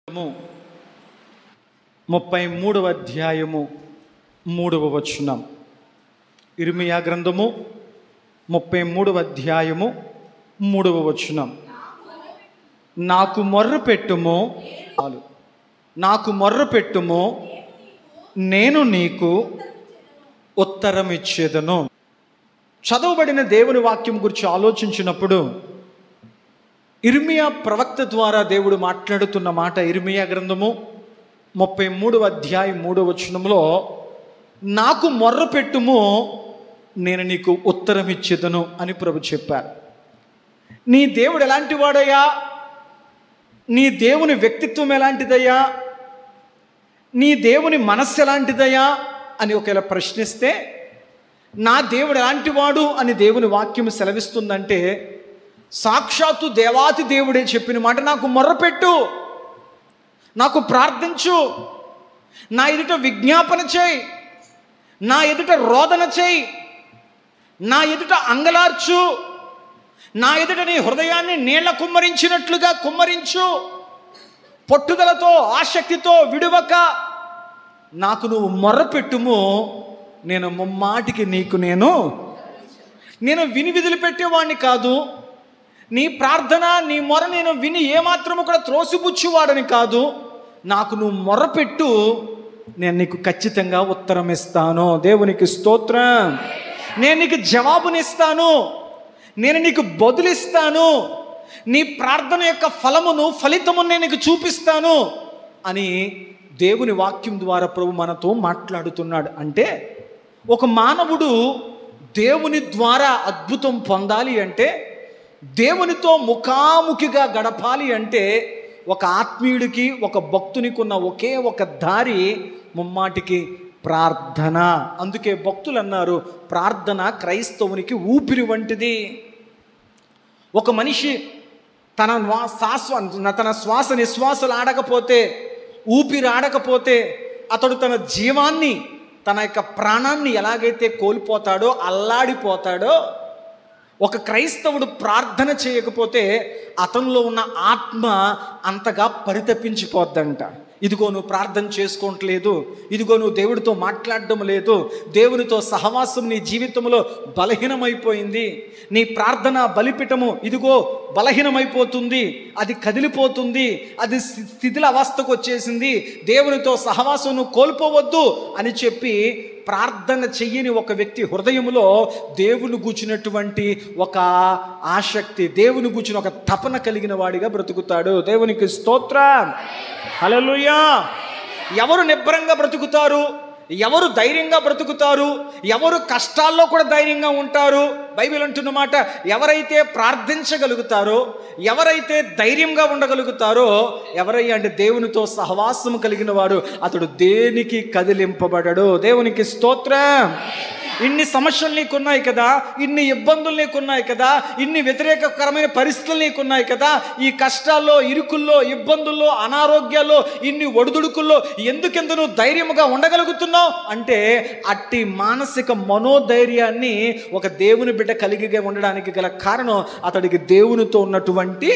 33వ అధ్యాయము 3వ వచనం. ఇర్మియా గ్రంథము 33వ అధ్యాయము 3వ వచనం. నాకు మొర్ర పెట్టుము, నాకు మొర్ర పెట్టుము, నేను నీకు ఉత్తరం ఇచ్చేదను. చదవబడిన దేవుని వాక్యం గురించి ఆలోచించినప్పుడు ఇర్మియా ప్రవక్త ద్వారా దేవుడు మాట్లాడుతున్న మాట. ఇర్మియా గ్రంథము 33వ అధ్యాయం 3వ వచనంలో నాకు మొర్ర పెట్టుము, నేను నీకు ఉత్తరం ఇచ్చేదను అని ప్రభు చెప్పారు. నీ దేవుడు ఎలాంటి వాడయ్యా? నీ దేవుని వ్యక్తిత్వం ఎలాంటిదయ్యా? నీ దేవుని మనస్సు ఎలాంటిదయ్యా అని ఒకవేళ ప్రశ్నిస్తే, నా దేవుడు ఎలాంటి వాడు అని దేవుని వాక్యం సెలవిస్తుందంటే, సాక్షాత్తు దేవాతి దేవుడే చెప్పిన మాట. నాకు మొర్రపెట్టు, నాకు ప్రార్థించు, నా ఎదుట విజ్ఞాపన చేయి, నా ఎదుట రోదన చేయి, నా ఎదుట అంగలార్చు, నా ఎదుట నీ హృదయాన్ని నీళ్ల కుమ్మరించినట్లుగా కుమ్మరించు, పట్టుదలతో ఆసక్తితో విడువక నాకు నువ్వు మొర్రపెట్టుము, నేను ముమ్మాటికి నీకు నేను విని వదిలిపెట్టేవాడిని కాదు. నీ ప్రార్థన, నీ మొర నేను విని ఏమాత్రము కూడా త్రోసిపుచ్చువాడని కాదు. నాకు నువ్వు మొర్రపెట్టు, నేను నీకు ఖచ్చితంగా ఉత్తరం ఇస్తాను. దేవునికి స్తోత్రం. నేను నీకు జవాబునిస్తాను, నేను నీకు బదులిస్తాను, నీ ప్రార్థన యొక్క ఫలితమును నేను నీకు చూపిస్తాను అని దేవుని వాక్యం ద్వారా ప్రభు మనతో మాట్లాడుతున్నాడు. అంటే ఒక మానవుడు దేవుని ద్వారా అద్భుతం పొందాలి అంటే, దేవునితో ముఖాముఖిగా గడపాలి అంటే, ఒక ఆత్మీయుడికి, ఒక భక్తునికి ఉన్న ఒకే ఒక దారి ముమ్మాటికి ప్రార్థన. అందుకే భక్తులు అన్నారు, ప్రార్థన క్రైస్తవునికి ఊపిరి వంటిది. ఒక మనిషి తన శ్వాస నిశ్వాసలు ఆడకపోతే, ఊపిరి ఆడకపోతే, అతడు తన జీవాన్ని, తన యొక్క ప్రాణాన్ని ఎలాగైతే కోల్పోతాడో, అల్లాడిపోతాడో, ఒక క్రైస్తవుడు ప్రార్థన చేయకపోతే అతనిలో ఉన్న ఆత్మ అంతగా పరితపించిపోద్దంట. ఇదిగో నువ్వు ప్రార్థన చేసుకోవట్లేదు, ఇదిగో నువ్వు దేవుడితో మాట్లాడడం లేదు, దేవునితో సహవాసం నీ జీవితంలో బలహీనమైపోయింది, నీ ప్రార్థన బలిపీఠము ఇదిగో బలహీనమైపోతుంది, అది కదిలిపోతుంది, అది స్థితిల అవస్థకు వచ్చేసింది, దేవునితో సహవాసం నువ్వు కోల్పోవద్దు అని చెప్పి ప్రార్థన చెయ్యని ఒక వ్యక్తి హృదయంలో దేవుని గూర్చినటువంటి ఒక ఆసక్తి, దేవుని గూర్చిన ఒక తపన కలిగిన వాడిగా బ్రతుకుతాడు. దేవునికి స్తోత్రం. హల్లెలూయా. ఎవరు నిబ్బరంగా బ్రతుకుతారు? ఎవరు ధైర్యంగా బ్రతుకుతారు? ఎవరు కష్టాల్లో కూడా ధైర్యంగా ఉంటారు? బైబిల్ అంటున్న మాట, ఎవరైతే ప్రార్థించగలుగుతారో, ఎవరైతే ధైర్యంగా ఉండగలుగుతారో, ఎవరయ్యా అంటే దేవునితో సహవాసం కలిగిన వాడు, అతడు దేనికి కదిలింపబడడు. దేవునికి స్తోత్రం. ఇన్ని సమస్యలు నీకున్నాయి కదా, ఇన్ని ఇబ్బందులు నీకున్నాయి కదా, ఇన్ని వ్యతిరేకకరమైన పరిస్థితులు నీకున్నాయి కదా, ఈ కష్టాల్లో, ఇరుకుల్లో, ఇబ్బందుల్లో, అనారోగ్యాల్లో, ఇన్ని ఒడిదుడుకుల్లో ఎందుకెంత నువ్వు ధైర్యంగా ఉండగలుగుతున్నావు అంటే, అట్టి మానసిక మనోధైర్యాన్ని ఒక దేవుని బిడ్డ కలిగి ఉండడానికి గల కారణం అతడికి దేవునితో ఉన్నటువంటి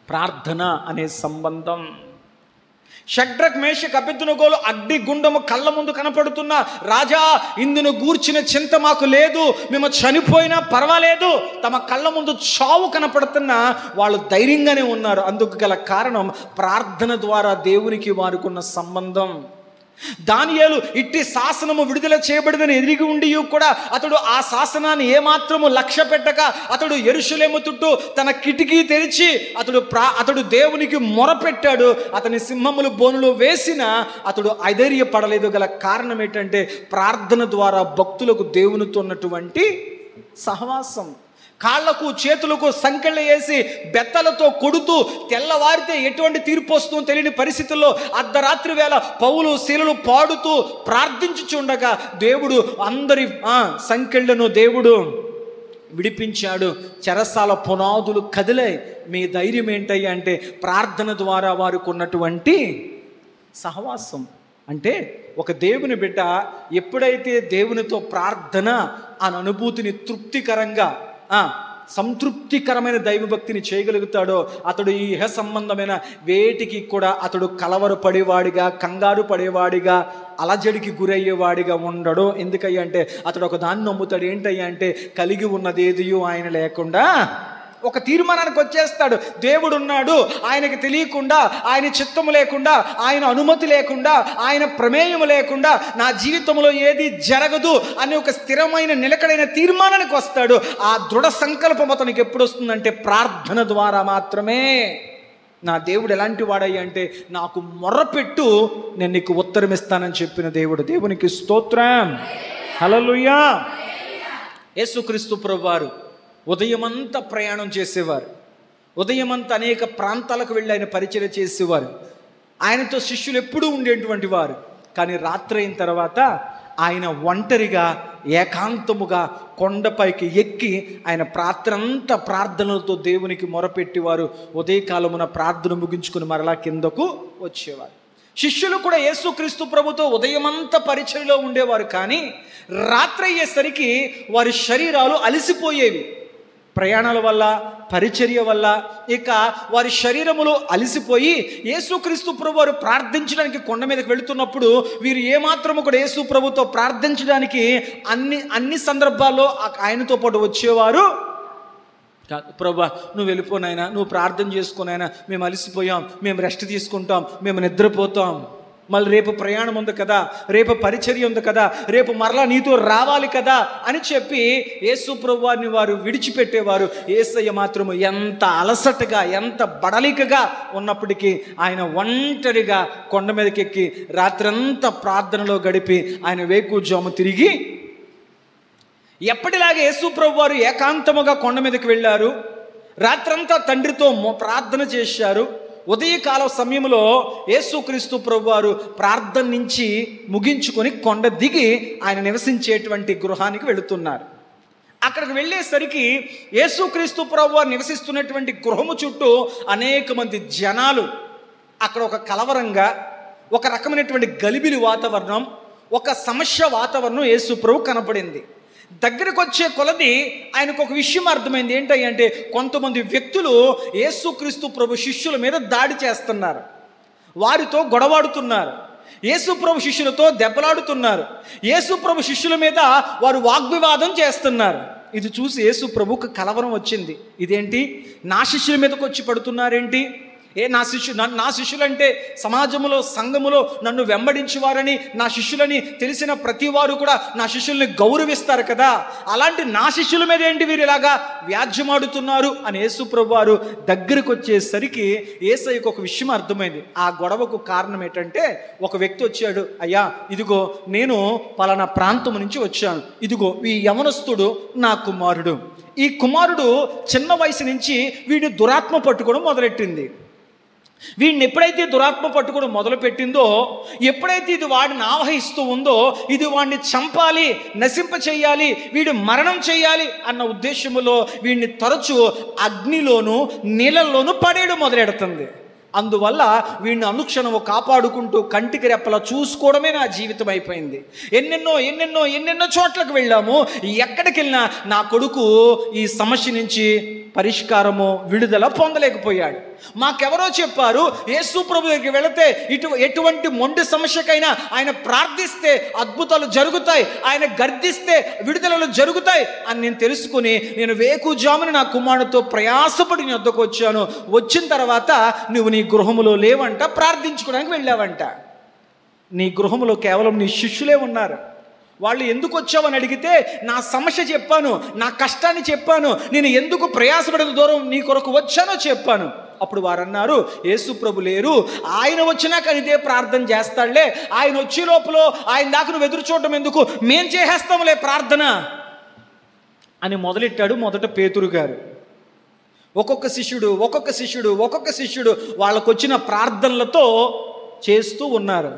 ప్రార్థన అనే సంబంధం. షడ్రక్ మేషక్ అబేద్నెగోలు అగ్ని గుండము కళ్ళ ముందు కనపడుతున్న, రాజా ఇందును గూర్చిన చింత మాకు లేదు, మేము చనిపోయినా పర్వాలేదు, తమ కళ్ళ ముందు చావు కనపడుతున్నా వాళ్ళు ధైర్యంగానే ఉన్నారు. అందుకు గల కారణం ప్రార్థన ద్వారా దేవునికి వారికి ఉన్న సంబంధం. దానియేలు ఇట్టి శాసనము విడుదల చేయబడిందని ఎదిగి ఉండి కూడా అతడు ఆ శాసనాన్ని ఏమాత్రము లక్ష్య పెట్టక అతడు యెరూషలేము చుట్టూ తన కిటికీ తెరిచి అతడు దేవునికి మొరపెట్టాడు. అతని సింహములు బోనులో వేసిన అతడు అధైర్యపడలేదు. గల కారణం ఏంటంటే, ప్రార్థన ద్వారా భక్తులకు దేవునితో ఉన్నటువంటి సహవాసం. కాళ్లకు చేతులకు సంకెళ్ళు వేసి బెత్తలతో కొడుతూ తెల్లవారితే ఎటువంటి తీర్పు వస్తుందో తెలియని పరిస్థితుల్లో అర్ధరాత్రి వేళ పౌలు శీలలు పాడుతూ ప్రార్థించుచుండగా దేవుడు అందరి సంకెళ్లను దేవుడు విడిపించాడు. చెరసాల పునాదులు కదిలాయి. మీ ధైర్యం ఏంటయ్యా అంటే, ప్రార్థన ద్వారా వారికి ఉన్నటువంటి సహవాసం. అంటే ఒక దేవుని బిడ్డ ఎప్పుడైతే దేవునితో ప్రార్థన అనే అనుభూతిని తృప్తికరంగా సంతృప్తికరమైన దైవభక్తిని చేయగలుగుతాడో అతడు ఈ ఇహ సంబంధమైన వేటికి కూడా అతడు కలవరపడేవాడిగా, కంగారు పడేవాడిగా, అలజడికి గురయ్యేవాడిగా ఉండడు. ఎందుకయ్యా అంటే అతడు ఒక దాన్ని నమ్ముతాడు. ఏంటయ్యా అంటే కలిగి ఉన్నదేదియో ఆయన లేకుండా ఒక తీర్మానానికి వచ్చేస్తాడు. దేవుడు ఉన్నాడు, ఆయనకి తెలియకుండా, ఆయన చిత్తము లేకుండా, ఆయన అనుమతి లేకుండా, ఆయన ప్రమేయం లేకుండా నా జీవితంలో ఏది జరగదు అని ఒక స్థిరమైన నిలకడైన తీర్మానానికి వస్తాడు. ఆ దృఢ సంకల్పం అతనికి ఎప్పుడు వస్తుందంటే ప్రార్థన ద్వారా మాత్రమే. నా దేవుడు ఎలాంటి వాడయ్యా అంటే నాకు మొర్రపెట్టు, నేను నీకు ఉత్తరం ఇస్తానని చెప్పిన దేవుడు. దేవునికి స్తోత్రం, హల్లెలూయా. యేసుక్రీస్తు ప్రభువారు ఉదయమంతా ప్రయాణం చేసేవారు. ఉదయమంతా అనేక ప్రాంతాలకు వెళ్ళి ఆయన పరిచర్య చేసేవారు. ఆయనతో శిష్యులు ఎప్పుడూ ఉండేటువంటి వారు. కానీ రాత్రి అయిన తర్వాత ఆయన ఒంటరిగా ఏకాంతముగా కొండపైకి ఎక్కి ఆయన రాత్రంతా ప్రార్థనలతో దేవునికి మొరపెట్టేవారు. ఉదయకాలమున ప్రార్థన ముగించుకుని మరలా కిందకు వచ్చేవారు. శిష్యులు కూడా యేసుక్రీస్తు ప్రభుతో ఉదయమంతా పరిచర్యలో ఉండేవారు. కానీ రాత్రి అయ్యేసరికి వారి శరీరాలు అలసిపోయేవి. ప్రయాణాల వల్ల, పరిచర్య వల్ల ఇక వారి శరీరములు అలసిపోయి యేసుక్రీస్తు ప్రభు వారు ప్రార్థించడానికి కొండ మీదకి వెళుతున్నప్పుడు వీరు ఏమాత్రము కూడా యేసు ప్రభుతో ప్రార్థించడానికి అన్ని సందర్భాల్లో ఆయనతో పాటు వచ్చేవారు. ప్రభా నువ్వు వెళ్ళిపోనైనా, నువ్వు ప్రార్థన చేసుకునైనా, మేము అలసిపోయాం, మేము రెస్ట్ తీసుకుంటాం, మేము నిద్రపోతాం, మళ్ళీ రేపు ప్రయాణం ఉంది కదా, రేపు పరిచర్య ఉంది కదా, రేపు మరలా నీతో రావాలి కదా అని చెప్పి యేసు ప్రభువారిని వారు విడిచిపెట్టేవారు. యేసయ్య మాత్రము ఎంత అలసటగా, ఎంత బడలికగా ఉన్నప్పటికీ ఆయన ఒంటరిగా కొండ మీదకి ఎక్కి రాత్రంతా ప్రార్థనలో గడిపి ఆయన వేకువజాము తిరిగి ఎప్పటిలాగే యేసు ప్రభువారు ఏకాంతముగా కొండ మీదకి వెళ్ళారు. రాత్రంతా తండ్రితో ప్రార్థన చేశారు. ఉదయకాల సమయంలో యేసుక్రీస్తు ప్రభువారు ప్రార్థన నుంచి ముగించుకొని కొండ దిగి ఆయన నివసించేటువంటి గృహానికి వెళుతున్నారు. అక్కడికి వెళ్ళేసరికి యేసుక్రీస్తు ప్రభువారు నివసిస్తున్నటువంటి గృహము చుట్టూ అనేక మంది జనాలు. అక్కడ ఒక కలవరంగా, ఒక రకమైనటువంటి గలిబిలి వాతావరణం, ఒక సమస్య వాతావరణం యేసు ప్రభు కనపడింది. దగ్గరకు వచ్చే కొలది ఆయనకు ఒక విషయం అర్థమైంది. ఏంటంటే కొంతమంది వ్యక్తులు యేసుక్రీస్తు ప్రభు శిష్యుల మీద దాడి చేస్తున్నారు, వారితో గొడవాడుతున్నారు, యేసు ప్రభు శిష్యులతో దెబ్బలాడుతున్నారు, యేసు ప్రభు శిష్యుల మీద వారు వాగ్వివాదం చేస్తున్నారు. ఇది చూసి యేసు ప్రభుకు కలవరం వచ్చింది. ఇదేంటి, నా శిష్యుల మీదకి వచ్చి పడుతున్నారేంటి? నా శిష్యులంటే సమాజంలో, సంఘములో నన్ను వెంబడించేవారని, నా శిష్యులని తెలిసిన ప్రతి వారు కూడా నా శిష్యుల్ని గౌరవిస్తారు కదా, అలాంటి నా శిష్యుల మీద ఏంటి వీరు ఇలాగా వ్యాజ్యమాడుతున్నారు అని యేసు ప్రభువారు దగ్గరకు వచ్చేసరికి యేసయ్యకు ఒక విషయం అర్థమైంది. ఆ గొడవకు కారణం ఏంటంటే ఒక వ్యక్తి వచ్చాడు. అయ్యా ఇదిగో నేను పలానా ప్రాంతం నుంచి వచ్చాను, ఇదిగో ఈ యవనస్తుడు నా కుమారుడు. ఈ కుమారుడు చిన్న వయసు నుంచి వీడిని దురాత్మ పట్టుకోవడం మొదలెట్టింది. వీడిని ఎప్పుడైతే దురాత్మ పట్టుకోవడం మొదలుపెట్టిందో, ఎప్పుడైతే ఇది వాడిని ఆవహిస్తూ ఉందో, ఇది వాడిని చంపాలి, నశింప చేయాలి, వీడు మరణం చేయాలి అన్న ఉద్దేశంలో వీడిని తరచూ అగ్నిలోను నీళ్ళల్లోనూ పడేయడం మొదలెడుతుంది. అందువల్ల వీడిని అనుక్షణము కాపాడుకుంటూ కంటికి రెప్పలా చూసుకోవడమే నా జీవితం అయిపోయింది. ఎన్నెన్నో చోట్లకు వెళ్ళాము, ఎక్కడికి వెళ్ళినా నా కొడుకు ఈ సమస్య నుంచి పరిష్కారము, విడుదల పొందలేకపోయాడు. మాకెవరో చెప్పారు యేసు ప్రభు దగ్గరికి వెళితే ఎటువంటి మొండి సమస్యకైనా ఆయన ప్రార్థిస్తే అద్భుతాలు జరుగుతాయి, ఆయన గర్దిస్తే విడుదలలు జరుగుతాయి అని నేను తెలుసుకుని నేను వేకుజామున నా కుమారుడితో ప్రయాసపడి నీ వద్దకు వచ్చాను. వచ్చిన తర్వాత నువ్వు నీ గృహములో లేవంట, ప్రార్థించుకోవడానికి వెళ్ళావంట. నీ గృహములో కేవలం నీ శిష్యులే ఉన్నారు. వాళ్ళు ఎందుకు వచ్చావని అడిగితే నా సమస్య చెప్పాను, నా కష్టాన్ని చెప్పాను, నేను ఎందుకు ప్రయాసపడిన దూరం నీ కొరకు వచ్చానో చెప్పాను. అప్పుడు వారు అన్నారు, యేసు ప్రభు లేరు, ఆయన వచ్చినాక ఇదే ప్రార్థన చేస్తాడులే, ఆయన వచ్చే లోపల ఆయన దాకా నువ్వు ఎదురు చూడటం ఎందుకు, మేం చేసేస్తాంలే ప్రార్థన అని మొదలెట్టాడు మొదట పేతురు గారు. ఒక్కొక్క శిష్యుడు వాళ్ళకు వచ్చిన ప్రార్థనలతో చేస్తూ ఉన్నారు.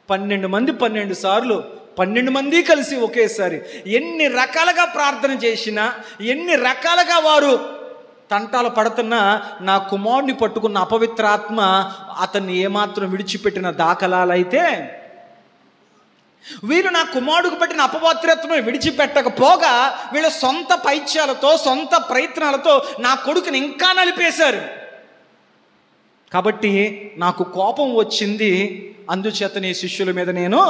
12 మంది 12 సార్లు 12 మంది కలిసి ఒకేసారి ఎన్ని రకాలుగా ప్రార్థన చేసినా, ఎన్ని రకాలుగా వారు తంటాలు పడుతున్నా నా కుమారుని పట్టుకున్న అపవిత్రాత్మ అతన్ని ఏమాత్రం విడిచిపెట్టిన దాఖలాలైతే వీరు నా కుమారుడికి పట్టిన అపవాత్రత్వం విడిచిపెట్టకపోగా వీళ్ళ సొంత పైత్యాలతో, సొంత ప్రయత్నాలతో నా కొడుకుని ఇంకా నలిపేశారు. కాబట్టి నాకు కోపం వచ్చింది, అందుచేత నీ శిష్యుల మీద నేను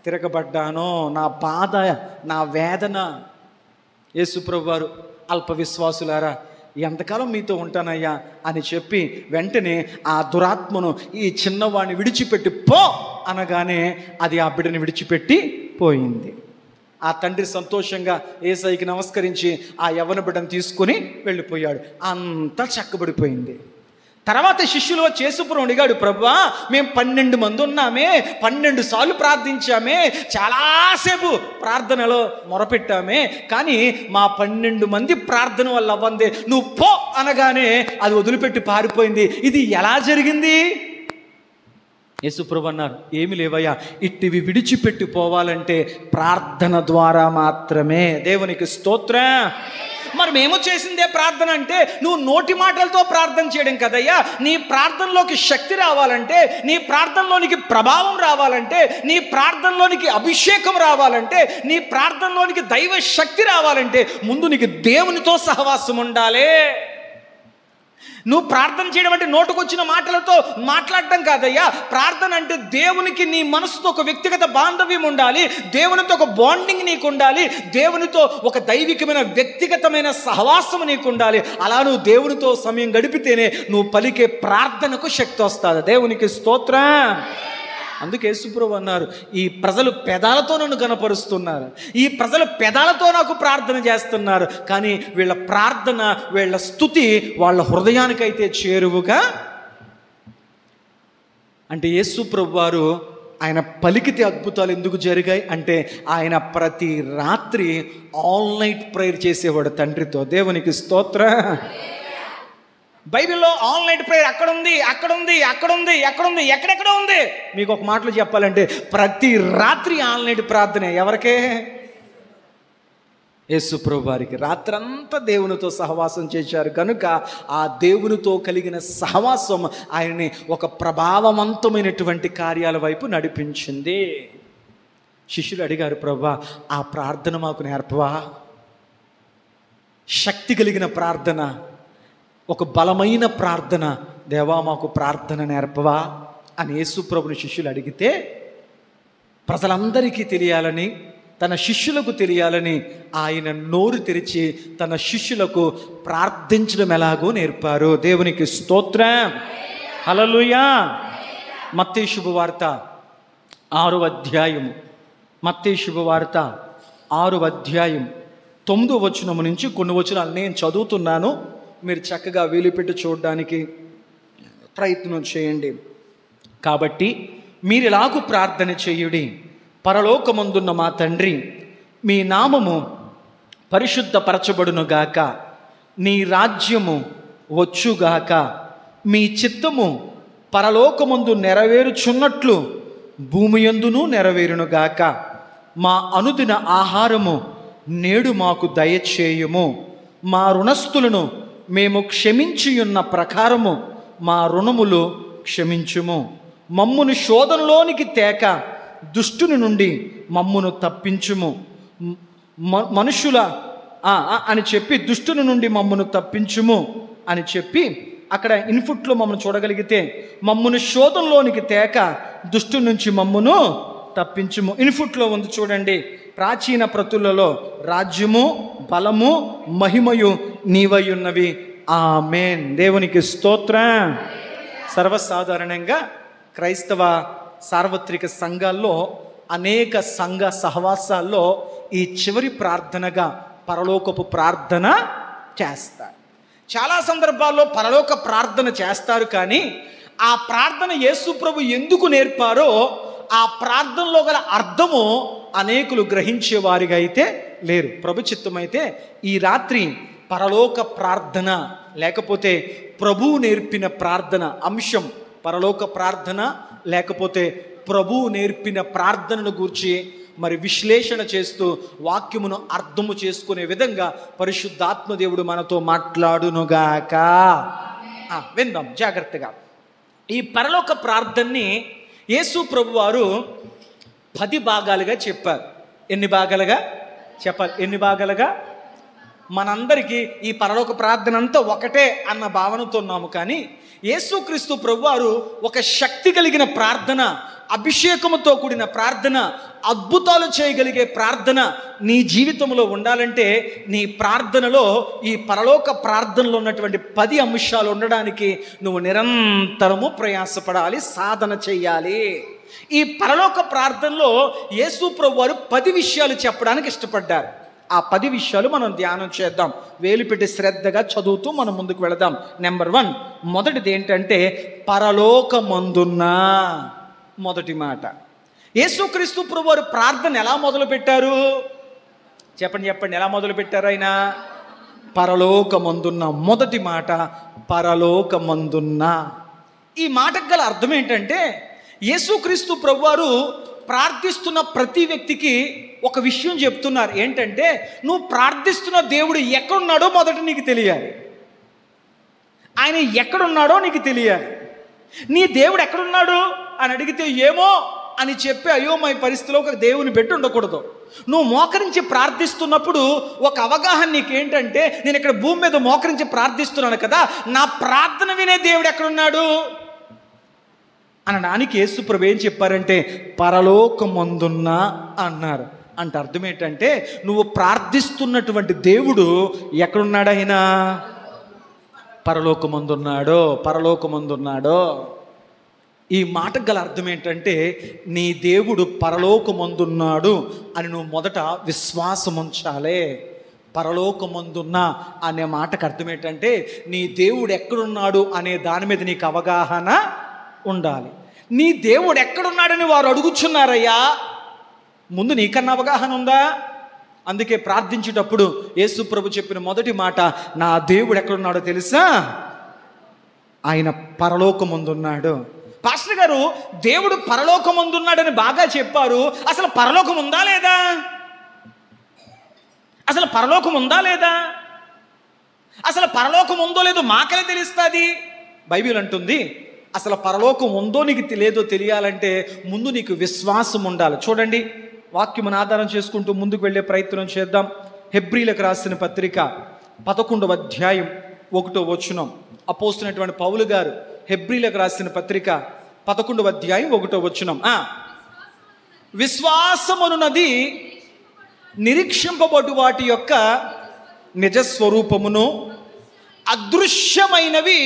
తిరగబడ్డాను. నా బాధ, నా వేదన. యేసుప్రభు వారు అల్ప విశ్వాసులారా ఎంతకాలం మీతో ఉంటానయ్యా అని చెప్పి వెంటనే ఆ దురాత్మను ఈ చిన్నవాడిని విడిచిపెట్టి పో అనగానే అది ఆ బిడ్డని విడిచిపెట్టి పోయింది. ఆ తండ్రి సంతోషంగా యేసయ్యకి నమస్కరించి ఆ యవ్వన బిడ్డను తీసుకొని వెళ్ళిపోయాడు. అంతా చక్కబడిపోయింది. తర్వాత శిష్యులు యేసుప్రభువుని అడిగాడు, ప్రభువా మేము 12 మంది ఉన్నామే, 12 సార్లు ప్రార్థించామే, చాలాసేపు ప్రార్థనలో మొరపెట్టామే, కానీ మా 12 మంది ప్రార్థన వల్ల అవ్వందే, నువ్వు పో అనగానే అది వదిలిపెట్టి పారిపోయింది. ఇది ఎలా జరిగింది? యేసుప్రభు అన్నారు, ఏమి లేవయ్యా, ఇట్టివి విడిచిపెట్టి పోవాలంటే ప్రార్థన ద్వారా మాత్రమే. దేవునికి స్తోత్రం. మరి మేము చేసిందే ప్రార్థన అంటే నువ్వు నోటి మాటలతో ప్రార్థన చేయడం కదయ్యా. నీ ప్రార్థనలోకి శక్తి రావాలంటే, నీ ప్రార్థనలోనికి ప్రభావం రావాలంటే, నీ ప్రార్థనలోనికి అభిషేకం రావాలంటే, నీ ప్రార్థనలోనికి దైవ శక్తి రావాలంటే ముందు నీకు దేవునితో సహవాసం ఉండాలి. నువ్వు ప్రార్థన చేయడం అంటే నోటుకొచ్చిన మాటలతో మాట్లాడడం కాదయ్యా. ప్రార్థన అంటే దేవునికి నీ మనసుతో ఒక వ్యక్తిగత బాంధవ్యం ఉండాలి, దేవునితో ఒక బాండింగ్ నీకు ఉండాలి, దేవునితో ఒక దైవికమైన వ్యక్తిగతమైన సహవాసం నీకు ఉండాలి. అలా నువ్వు దేవునితో సమయం గడిపితేనే నువ్వు పలికే ప్రార్థనకు శక్తి వస్తుంది. దేవునికి స్తోత్రం. అందుకే యేసుప్రభు అన్నారు, ఈ ప్రజలు పెదాలతో నన్ను గణపరుస్తున్నారు, ఈ ప్రజలు పెదాలతో నాకు ప్రార్థన చేస్తున్నారు, కానీ వీళ్ళ ప్రార్థన, వీళ్ళ స్తుతి వాళ్ళ హృదయానికైతే చేరువుగా. అంటే యేసుప్రభు వారు ఆయన పలికితే అద్భుతాలు ఎందుకు జరిగాయి అంటే ఆయన ప్రతి రాత్రి ఆల్ నైట్ ప్రేయర్ చేసేవాడు తండ్రితో. దేవునికి స్తోత్రం. బైబిల్లో ఆల్ నైట్ ప్రేయర్ అక్కడుంది, అక్కడుంది, అక్కడుంది, ఎక్కడుంది, ఎక్కడెక్కడ ఉంది. మీకు ఒక మాటలో చెప్పాలంటే ప్రతి రాత్రి ఆల్ నైట్ ప్రార్థనే. ఎవరికే? యేసుప్రభు వారికి. రాత్రంతా దేవునితో సహవాసం చేశారు కనుక ఆ దేవునితో కలిగిన సహవాసం ఆయన్ని ఒక ప్రభావవంతమైనటువంటి కార్యాల వైపు నడిపించింది. శిష్యులు అడిగారు, ప్రభువా ఆ ప్రార్థన మాకు నేర్పవా? శక్తి కలిగిన ప్రార్థన, ఒక బలమైన ప్రార్థన, దేవా మాకు ప్రార్థన నేర్పవా అని యేసుప్రభుని శిష్యులు అడిగితే, ప్రజలందరికీ తెలియాలని, తన శిష్యులకు తెలియాలని ఆయన నోరు తెరిచి తన శిష్యులకు ప్రార్థించడం ఎలాగో నేర్పారు. దేవునికి స్తోత్రం. హల్లెలూయా. మత్తయి శుభవార్త 6వ అధ్యాయము, మత్తయి శుభవార్త 6వ అధ్యాయం 9వ వచనం నుంచి కొన్ని వచనాలు నేను చదువుతున్నాను, మీరు చక్కగా వీలుపెట్టి చూడడానికి ప్రయత్నం చేయండి. కాబట్టి మీరు ఇలాగూ ప్రార్థన చేయుడి, పరలోకమందున్న మా తండ్రి, మీ నామము పరిశుద్ధపరచబడునుగాక, నీ రాజ్యము వచ్చుగాక, మీ చిత్తము పరలోకమందు నెరవేరుచున్నట్లు భూమి యందును నెరవేరునుగాక. మా అనుదిన ఆహారము నేడు మాకు దయచేయుము, మా రుణస్థులను మేము క్షమించియున్న ప్రకారము మా రుణములు క్షమించుము, మమ్మును శోధనలోనికి తేక దుష్టుని నుండి మమ్మును తప్పించుము, మనుషుల అని చెప్పి దుష్టుని నుండి మమ్మును తప్పించుము అని చెప్పి అక్కడ ఇన్పుట్లో మమ్మల్ని చూడగలిగితే, మమ్మును శోధనలోనికి తేక దుష్టుని నుంచి మమ్మును తప్పించుము. ఇన్పుట్లో ఉంది చూడండి, ప్రాచీన ప్రతులలో రాజ్యము, బలము, మహిమయు నీవయున్నవి. ఆమేన్. దేవునికి స్తోత్రం. సర్వసాధారణంగా క్రైస్తవ సార్వత్రిక సంఘాల్లో, అనేక సంఘ సహవాసాల్లో ఈ చివరి ప్రార్థనగా పరలోకపు ప్రార్థన చేస్తారు. చాలా సందర్భాల్లో పరలోక ప్రార్థన చేస్తారు, కానీ ఆ ప్రార్థన యేసుప్రభు ఎందుకు నేర్పారో ఆ ప్రార్థనలో గల అర్థము అనేకులు గ్రహించేవారిగా అయితే లేరు. ప్రభు చిత్తమైతే ఈ రాత్రి పరలోక ప్రార్థన లేకపోతే ప్రభువు నేర్పిన ప్రార్థన అంశం, పరలోక ప్రార్థన లేకపోతే ప్రభువు నేర్పిన ప్రార్థనను గూర్చి మరి విశ్లేషణ చేస్తూ వాక్యమును అర్థము చేసుకునే విధంగా పరిశుద్ధాత్మదేవుడు మనతో మాట్లాడునుగాక. విందాం జాగ్రత్తగా. ఈ పరలోక ప్రార్థనని యేసు ప్రభు వారు 10 భాగాలుగా చెప్పారు. ఎన్ని భాగాలుగా చెప్పాలి? ఎన్ని భాగాలుగా? మనందరికీ ఈ పరలోక ప్రార్థన అంతా ఒకటే అన్న భావనతో ఉన్నాము. కానీ యేసుక్రీస్తు ప్రభువారు ఒక శక్తి కలిగిన ప్రార్థన, అభిషేకముతో కూడిన ప్రార్థన, అద్భుతాలు చేయగలిగే ప్రార్థన నీ జీవితంలో ఉండాలంటే నీ ప్రార్థనలో ఈ పరలోక ప్రార్థనలో ఉన్నటువంటి 10 అంశాలు ఉండడానికి నువ్వు నిరంతరము ప్రయాసపడాలి, సాధన చెయ్యాలి. ఈ పరలోక ప్రార్థనలో యేసు ప్రభువారు 10 విషయాలు చెప్పడానికి ఇష్టపడ్డారు. ఆ 10 విషయాలు మనం ధ్యానం చేద్దాం. వేలు పెట్టి శ్రద్ధగా చదువుతూ మనం ముందుకు వెళదాం. నెంబర్ 1, మొదటిది ఏంటంటే పరలోకమందున్న. మొదటి మాట, యేసుక్రీస్తు ప్రభువారు ప్రార్థన ఎలా మొదలు పెట్టారు? చెప్పండి, ఎలా మొదలు పెట్టారు? ఆయన పరలోకమందున్న. మొదటి మాట పరలోకమందున్న. ఈ మాటకు గల అర్థం ఏంటంటే యేసుక్రీస్తు ప్రభువారు ప్రార్థిస్తున్న ప్రతి వ్యక్తికి ఒక విషయం చెప్తున్నారు. ఏంటంటే నువ్వు ప్రార్థిస్తున్న దేవుడు ఎక్కడున్నాడో మొదట నీకు తెలియాలి. ఆయన ఎక్కడున్నాడో నీకు తెలియాలి. నీ దేవుడు ఎక్కడున్నాడు అని అడిగితే ఏమో అని చెప్పి అయోమయ పరిస్థితిలో ఒక దేవుని పెట్టి ఉండకూడదు. నువ్వు మోకరించి ప్రార్థిస్తున్నప్పుడు ఒక అవగాహన నీకేంటంటే నేను ఇక్కడ భూమి మీద మోకరించి ప్రార్థిస్తున్నాను కదా, నా ప్రార్థన వినే దేవుడు ఎక్కడున్నాడు అనడానికి యేసు ప్రభు ఏం చెప్పారంటే పరలోకమందున్న అన్నారు. అంటే అర్థం ఏంటంటే నువ్వు ప్రార్థిస్తున్నటువంటి దేవుడు ఎక్కడున్నాడు? ఆయన పరలోకమందున్నాడో. ఈ మాటకు గల అర్థం ఏంటంటే నీ దేవుడు పరలోకమందున్నాడు అని నువ్వు మొదట విశ్వాసం ఉంచాలే. పరలోకమందున్న అనే మాటకు అర్థం ఏంటంటే నీ దేవుడు ఎక్కడున్నాడు అనే దాని మీద నీకు అవగాహన ఉండాలి. నీ దేవుడు ఎక్కడున్నాడని వారు అడుగుచున్నారయ్యా, ముందు నీకన్నా అవగాహన ఉందా? అందుకే ప్రార్థించేటప్పుడు యేసు ప్రభు చెప్పిన మొదటి మాట, నా దేవుడు ఎక్కడున్నాడో తెలుసా? ఆయన పరలోకమందున్నాడు. పాస్టర్ గారు దేవుడు పరలోకమందున్నాడని బాగా చెప్పారు, అసలు పరలోకం ఉందా లేదా? అసలు పరలోకం ఉందో లేదో మాకెలా తెలుస్తుంది? బైబిల్ అంటుంది అసలు పరలోకం ఉందో నీకు లేదో తెలియాలంటే ముందు నీకు విశ్వాసం ఉండాలి. చూడండి, వాక్యమును ఆధారం చేసుకుంటూ ముందుకు వెళ్ళే ప్రయత్నం చేద్దాం. హెబ్రీలకు రాసిన పత్రిక 11వ అధ్యాయం 1వ వచనం. అపోస్తులైనటువంటి పౌలు గారు హెబ్రీలకు రాసిన పత్రిక 11వ అధ్యాయం 1వ వచనం. విశ్వాసమునున్నది నిరీక్షింపబడు వాటి యొక్క నిజస్వరూపమును, అదృశ్యమైనవి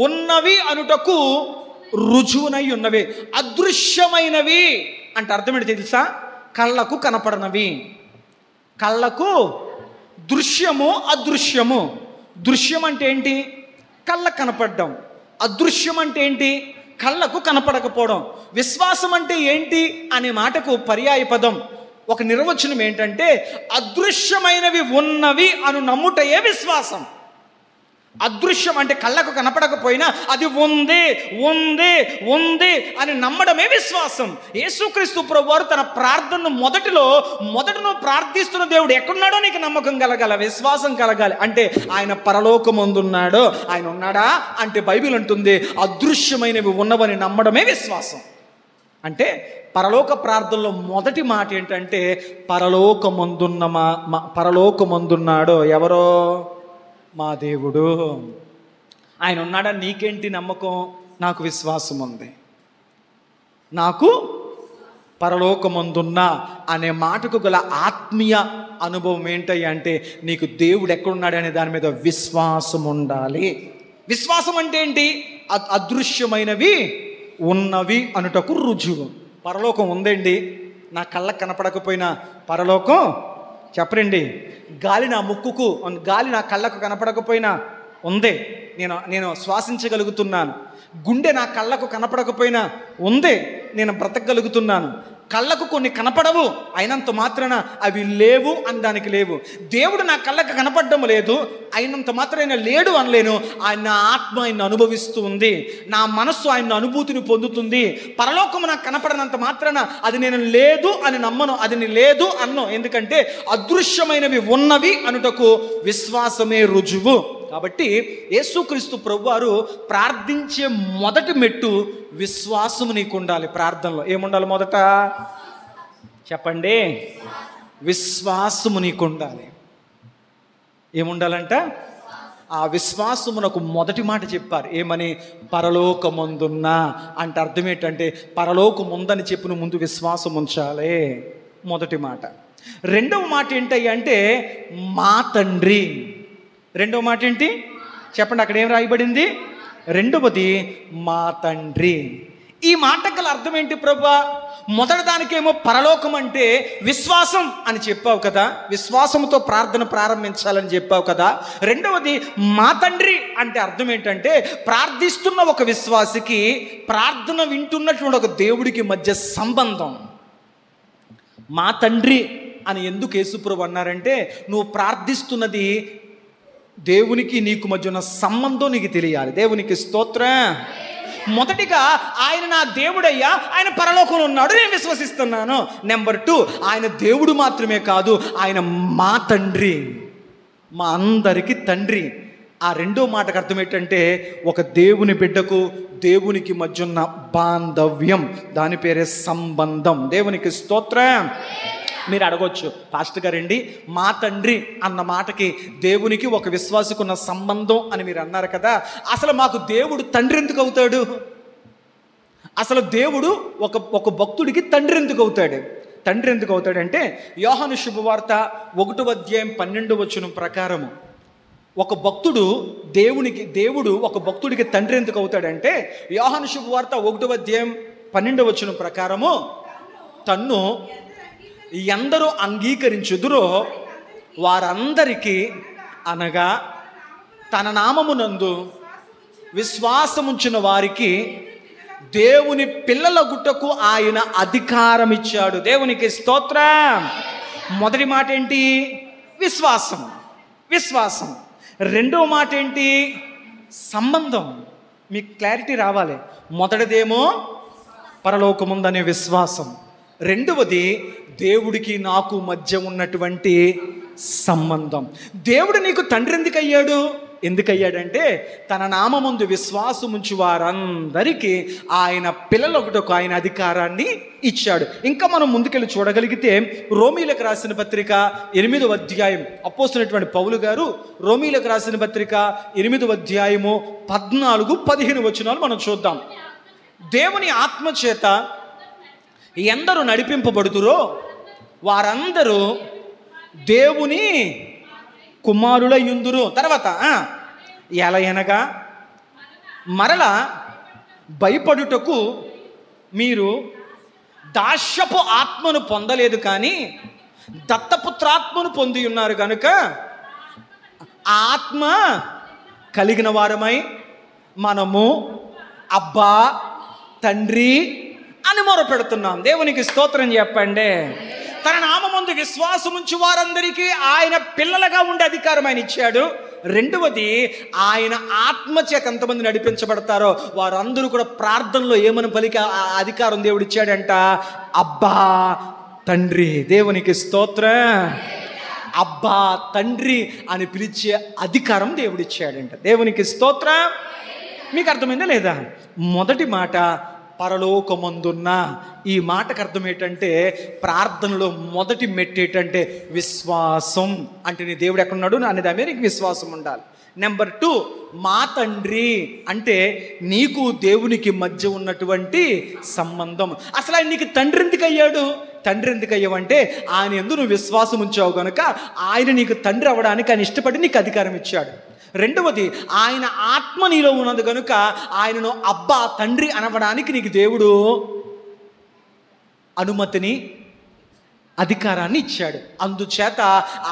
ఉన్నవి అనుటకు రుజువునై ఉన్నవి. అదృశ్యమైనవి అంటే అర్థం ఏంటి తెలుసా? కళ్ళకు కనపడనవి. కళ్ళకు దృశ్యము, అదృశ్యము. దృశ్యం అంటే ఏంటి? కళ్ళకు కనపడడం. అదృశ్యం అంటే ఏంటి? కళ్ళకు కనపడకపోవడం. విశ్వాసం అంటే ఏంటి అనే మాటకు పర్యాయ పదం, ఒక నిర్వచనం ఏంటంటే అదృశ్యమైనవి ఉన్నవి అను నమ్ముటయే విశ్వాసం. అదృశ్యం అంటే కళ్ళకు కనపడకపోయినా అది ఉంది ఉంది ఉంది అని నమ్మడమే విశ్వాసం. యేసుక్రీస్తు ప్రభువారు తన ప్రార్థనను మొదట నువ్వు ప్రార్థిస్తున్న దేవుడు ఎక్కడున్నాడో నీకు నమ్మకం కలగాలి, విశ్వాసం కలగాలి. అంటే ఆయన పరలోకమందున్నాడో, ఆయన ఉన్నాడా అంటే బైబిల్ అంటుంది అదృశ్యమైనవి ఉన్నవని నమ్మడమే విశ్వాసం. అంటే పరలోక ప్రార్థనలో మొదటి మాట ఏంటంటే పరలోకమందున్నాడో ఎవరో? మా దేవుడు. ఆయన ఉన్నాడా? నీకేంటి నమ్మకం? నాకు విశ్వాసం ఉంది. నాకు పరలోకమందున్నా అనే మాటకు గల ఆత్మీయ అనుభవం ఏంటయ్యా అంటే నీకు దేవుడు ఎక్కడున్నాడు అనే దాని మీద విశ్వాసం ఉండాలి. విశ్వాసం అంటే ఏంటి? అదృశ్యమైనవి ఉన్నవి అనుటకు రుజువు. పరలోకం ఉందండి, నా కళ్ళకు కనపడకపోయినా పరలోకం చెప్పరండి. గాలి నా ముక్కుకు, గాలి నా కళ్ళకు కనపడకపోయినా ఉంది, నేను శ్వాసించగలుగుతున్నాను. గుండె నా కళ్ళకు కనపడకపోయినా ఉంది, నేను బ్రతకగలుగుతున్నాను. కళ్ళకు కొన్ని కనపడవు, అయినంత మాత్రాన అవి లేవు అనడానికి లేవు. దేవుడు నా కళ్ళకు కనపడడం లేదు, అయినంత మాత్రాన లేడు అనలేను. ఆయన ఆత్మ ఆయన అనుభవిస్తూ ఉంది, నా మనస్సు ఆయన అనుభూతిని పొందుతుంది. పరలోకము నాకు కనపడనంత మాత్రాన అది నేను లేదు అని నమ్మను, అది నేను లేదు అన్నో. ఎందుకంటే అదృశ్యమైనవి ఉన్నవి అనుటకు విశ్వాసమే రుజువు. కాబట్టి యేసుక్రీస్తు ప్రభువారు ప్రార్థించే మొదటి మెట్టు విశ్వాసము నీకు ఉండాలి. ప్రార్థనలో ఏముండాలి? మొదట చెప్పండి, విశ్వాసము నీకు ఉండాలి. ఏముండాలంట? ఆ విశ్వాసమునకు మొదటి మాట చెప్పారు. ఏమని? పరలోకమందున్న. అంటే అర్థం ఏంటంటే పరలోకముందని చెప్పిన ముందు విశ్వాసం ఉంచాలి, మొదటి మాట. రెండవ మాట ఏంటయ్యా అంటే మా తండ్రి. రెండవ మాట ఏంటి చెప్పండి? అక్కడ ఏం రాయబడింది? రెండవది మా తండ్రి. ఈ మాట గల అర్థం ఏంటి ప్రభువా? మొదటి దానికేమో పరలోకం అంటే విశ్వాసం అని చెప్పావు కదా, విశ్వాసంతో ప్రార్థన ప్రారంభించాలని చెప్పావు కదా. రెండవది మా తండ్రి అంటే అర్థం ఏంటంటే ప్రార్థిస్తున్న ఒక విశ్వాసికి ప్రార్థన వింటున్నటువంటి ఒక దేవుడికి మధ్య సంబంధం. మా తండ్రి అని ఎందుకు యేసుప్రభు అన్నారంటే నువ్వు ప్రార్థిస్తున్నది దేవునికి నీకు మధ్య ఉన్న సంబంధం నీకు తెలియాలి. దేవునికి స్తోత్రం. మొదటిగా ఆయన నా దేవుడయ్యా, ఆయన పరలోకంలో ఉన్నాడు, నేను విశ్వసిస్తున్నాను. నెంబర్ 2, ఆయన దేవుడు మాత్రమే కాదు, ఆయన మా తండ్రి, మా అందరికీ తండ్రి. ఆ రెండో మాటకు అర్థం ఏంటంటే ఒక దేవుని బిడ్డకు దేవునికి మధ్య ఉన్న బాంధవ్యం, దాని పేరే సంబంధం. దేవునికి స్తోత్రం. మీరు అడగొచ్చు, పాస్టర్ గారండి మా తండ్రి అన్న మాటకి దేవునికి ఒక విశ్వాసికి ఉన్న సంబంధం అని మీరు అన్నారు కదా, అసలు మాకు దేవుడు తండ్రి ఎందుకు అవుతాడు? అసలు దేవుడు ఒక భక్తుడికి తండ్రి ఎందుకు అవుతాడు? తండ్రి ఎందుకు అవుతాడంటే యోహాను శుభవార్త 1:12 ప్రకారము ఒక భక్తుడు దేవుడు ఒక భక్తుడికి తండ్రి ఎందుకు అవుతాడంటే యోహాను శుభవార్త 1:12 ప్రకారము తన్ను ఎందరూ అంగీకరించుదురో వారందరికీ, అనగా తన నామమునందు విశ్వాసముంచిన వారికి దేవుని పిల్లల గుట్టకు ఆయన అధికారం ఇచ్చాడు. దేవునికి స్తోత్రం. మొదటి మాట ఏంటి? విశ్వాసం. విశ్వాసం. రెండో మాట ఏంటి? సంబంధం. మీకు క్లారిటీ రావాలి. మొదటిదేమో పరలోకముందనే విశ్వాసం, రెండవది దేవుడికి నాకు మధ్య ఉన్నటువంటి సంబంధం. దేవుడు నీకు తండ్రి ఎందుకయ్యాడంటే తన నామముందు విశ్వాసముంచి వారందరికీ ఆయన పిల్లలొకటకు ఆయన అధికారాన్ని ఇచ్చాడు. ఇంకా మనం ముందుకెళ్ళి చూడగలిగితే రోమీలకు రాసిన పత్రిక 8వ అధ్యాయం, అపోస్తలుడైనటువంటి పౌలు గారు రోమీలకు రాసిన పత్రిక 8వ అధ్యాయము 14-15 మనం చూద్దాం. దేవుని ఆత్మచేత ఎందరూ నడిపింపబడుతురో వారందరూ దేవుని కుమారులయుందురు. తర్వాత ఎలయనగా మరల భయపడుటకు మీరు దాస్యపు ఆత్మను పొందలేదు, కానీ దత్తపుత్రాత్మను పొంది ఉన్నారు కనుక ఆత్మ కలిగిన వారమై మనము అబ్బా తండ్రి అని మొరపెడుతున్నాం. దేవునికి స్తోత్రం చెప్పండి. తన నామమందు విశ్వాసముంచి వారందరికీ ఆయన పిల్లలుగా ఉండే అధికారం ఆయన ఇచ్చాడు. రెండవది ఆయన ఆత్మచేత ఎంతమంది నడిపించబడతారో వారందరూ కూడా ప్రార్థనలో ఏమని పలికి అధికారం దేవుడు ఇచ్చాడంట? అబ్బా తండ్రి. దేవునికి స్తోత్రం. అబ్బా తండ్రి అని పిలిచే అధికారం దేవుడు ఇచ్చాడంట. దేవునికి స్తోత్రం. మీకు అర్థమైందా లేదా? మొదటి మాట పరలోకమందున్న. ఈ మాటకు అర్థం ఏంటంటే ప్రార్థనలో మొదటి మెట్టేటంటే విశ్వాసం. అంటే నీ దేవుడు ఎక్కడున్నాడు అనే దాని మీద నీకు విశ్వాసం ఉండాలి. నెంబర్ 2 మా తండ్రి అంటే నీకు దేవునికి మధ్య ఉన్నటువంటి సంబంధం. అసలు ఆయన నీకు తండ్రి ఎందుకు అయ్యాడు? తండ్రి ఎందుకు అయ్యావంటే ఆయన యందు నువ్వు విశ్వాసం ఉంచావు కనుక ఆయన నీకు తండ్రి అవ్వడానికి ఆయన ఇష్టపడి నీకు అధికారం ఇచ్చాడు. రెండవది ఆయన ఆత్మ నీలో ఉన్నది కనుక ఆయనను అబ్బా తండ్రి అనవడానికి నీకు దేవుడు అనుమతిని అధికారాన్ని ఇచ్చాడు. అందుచేత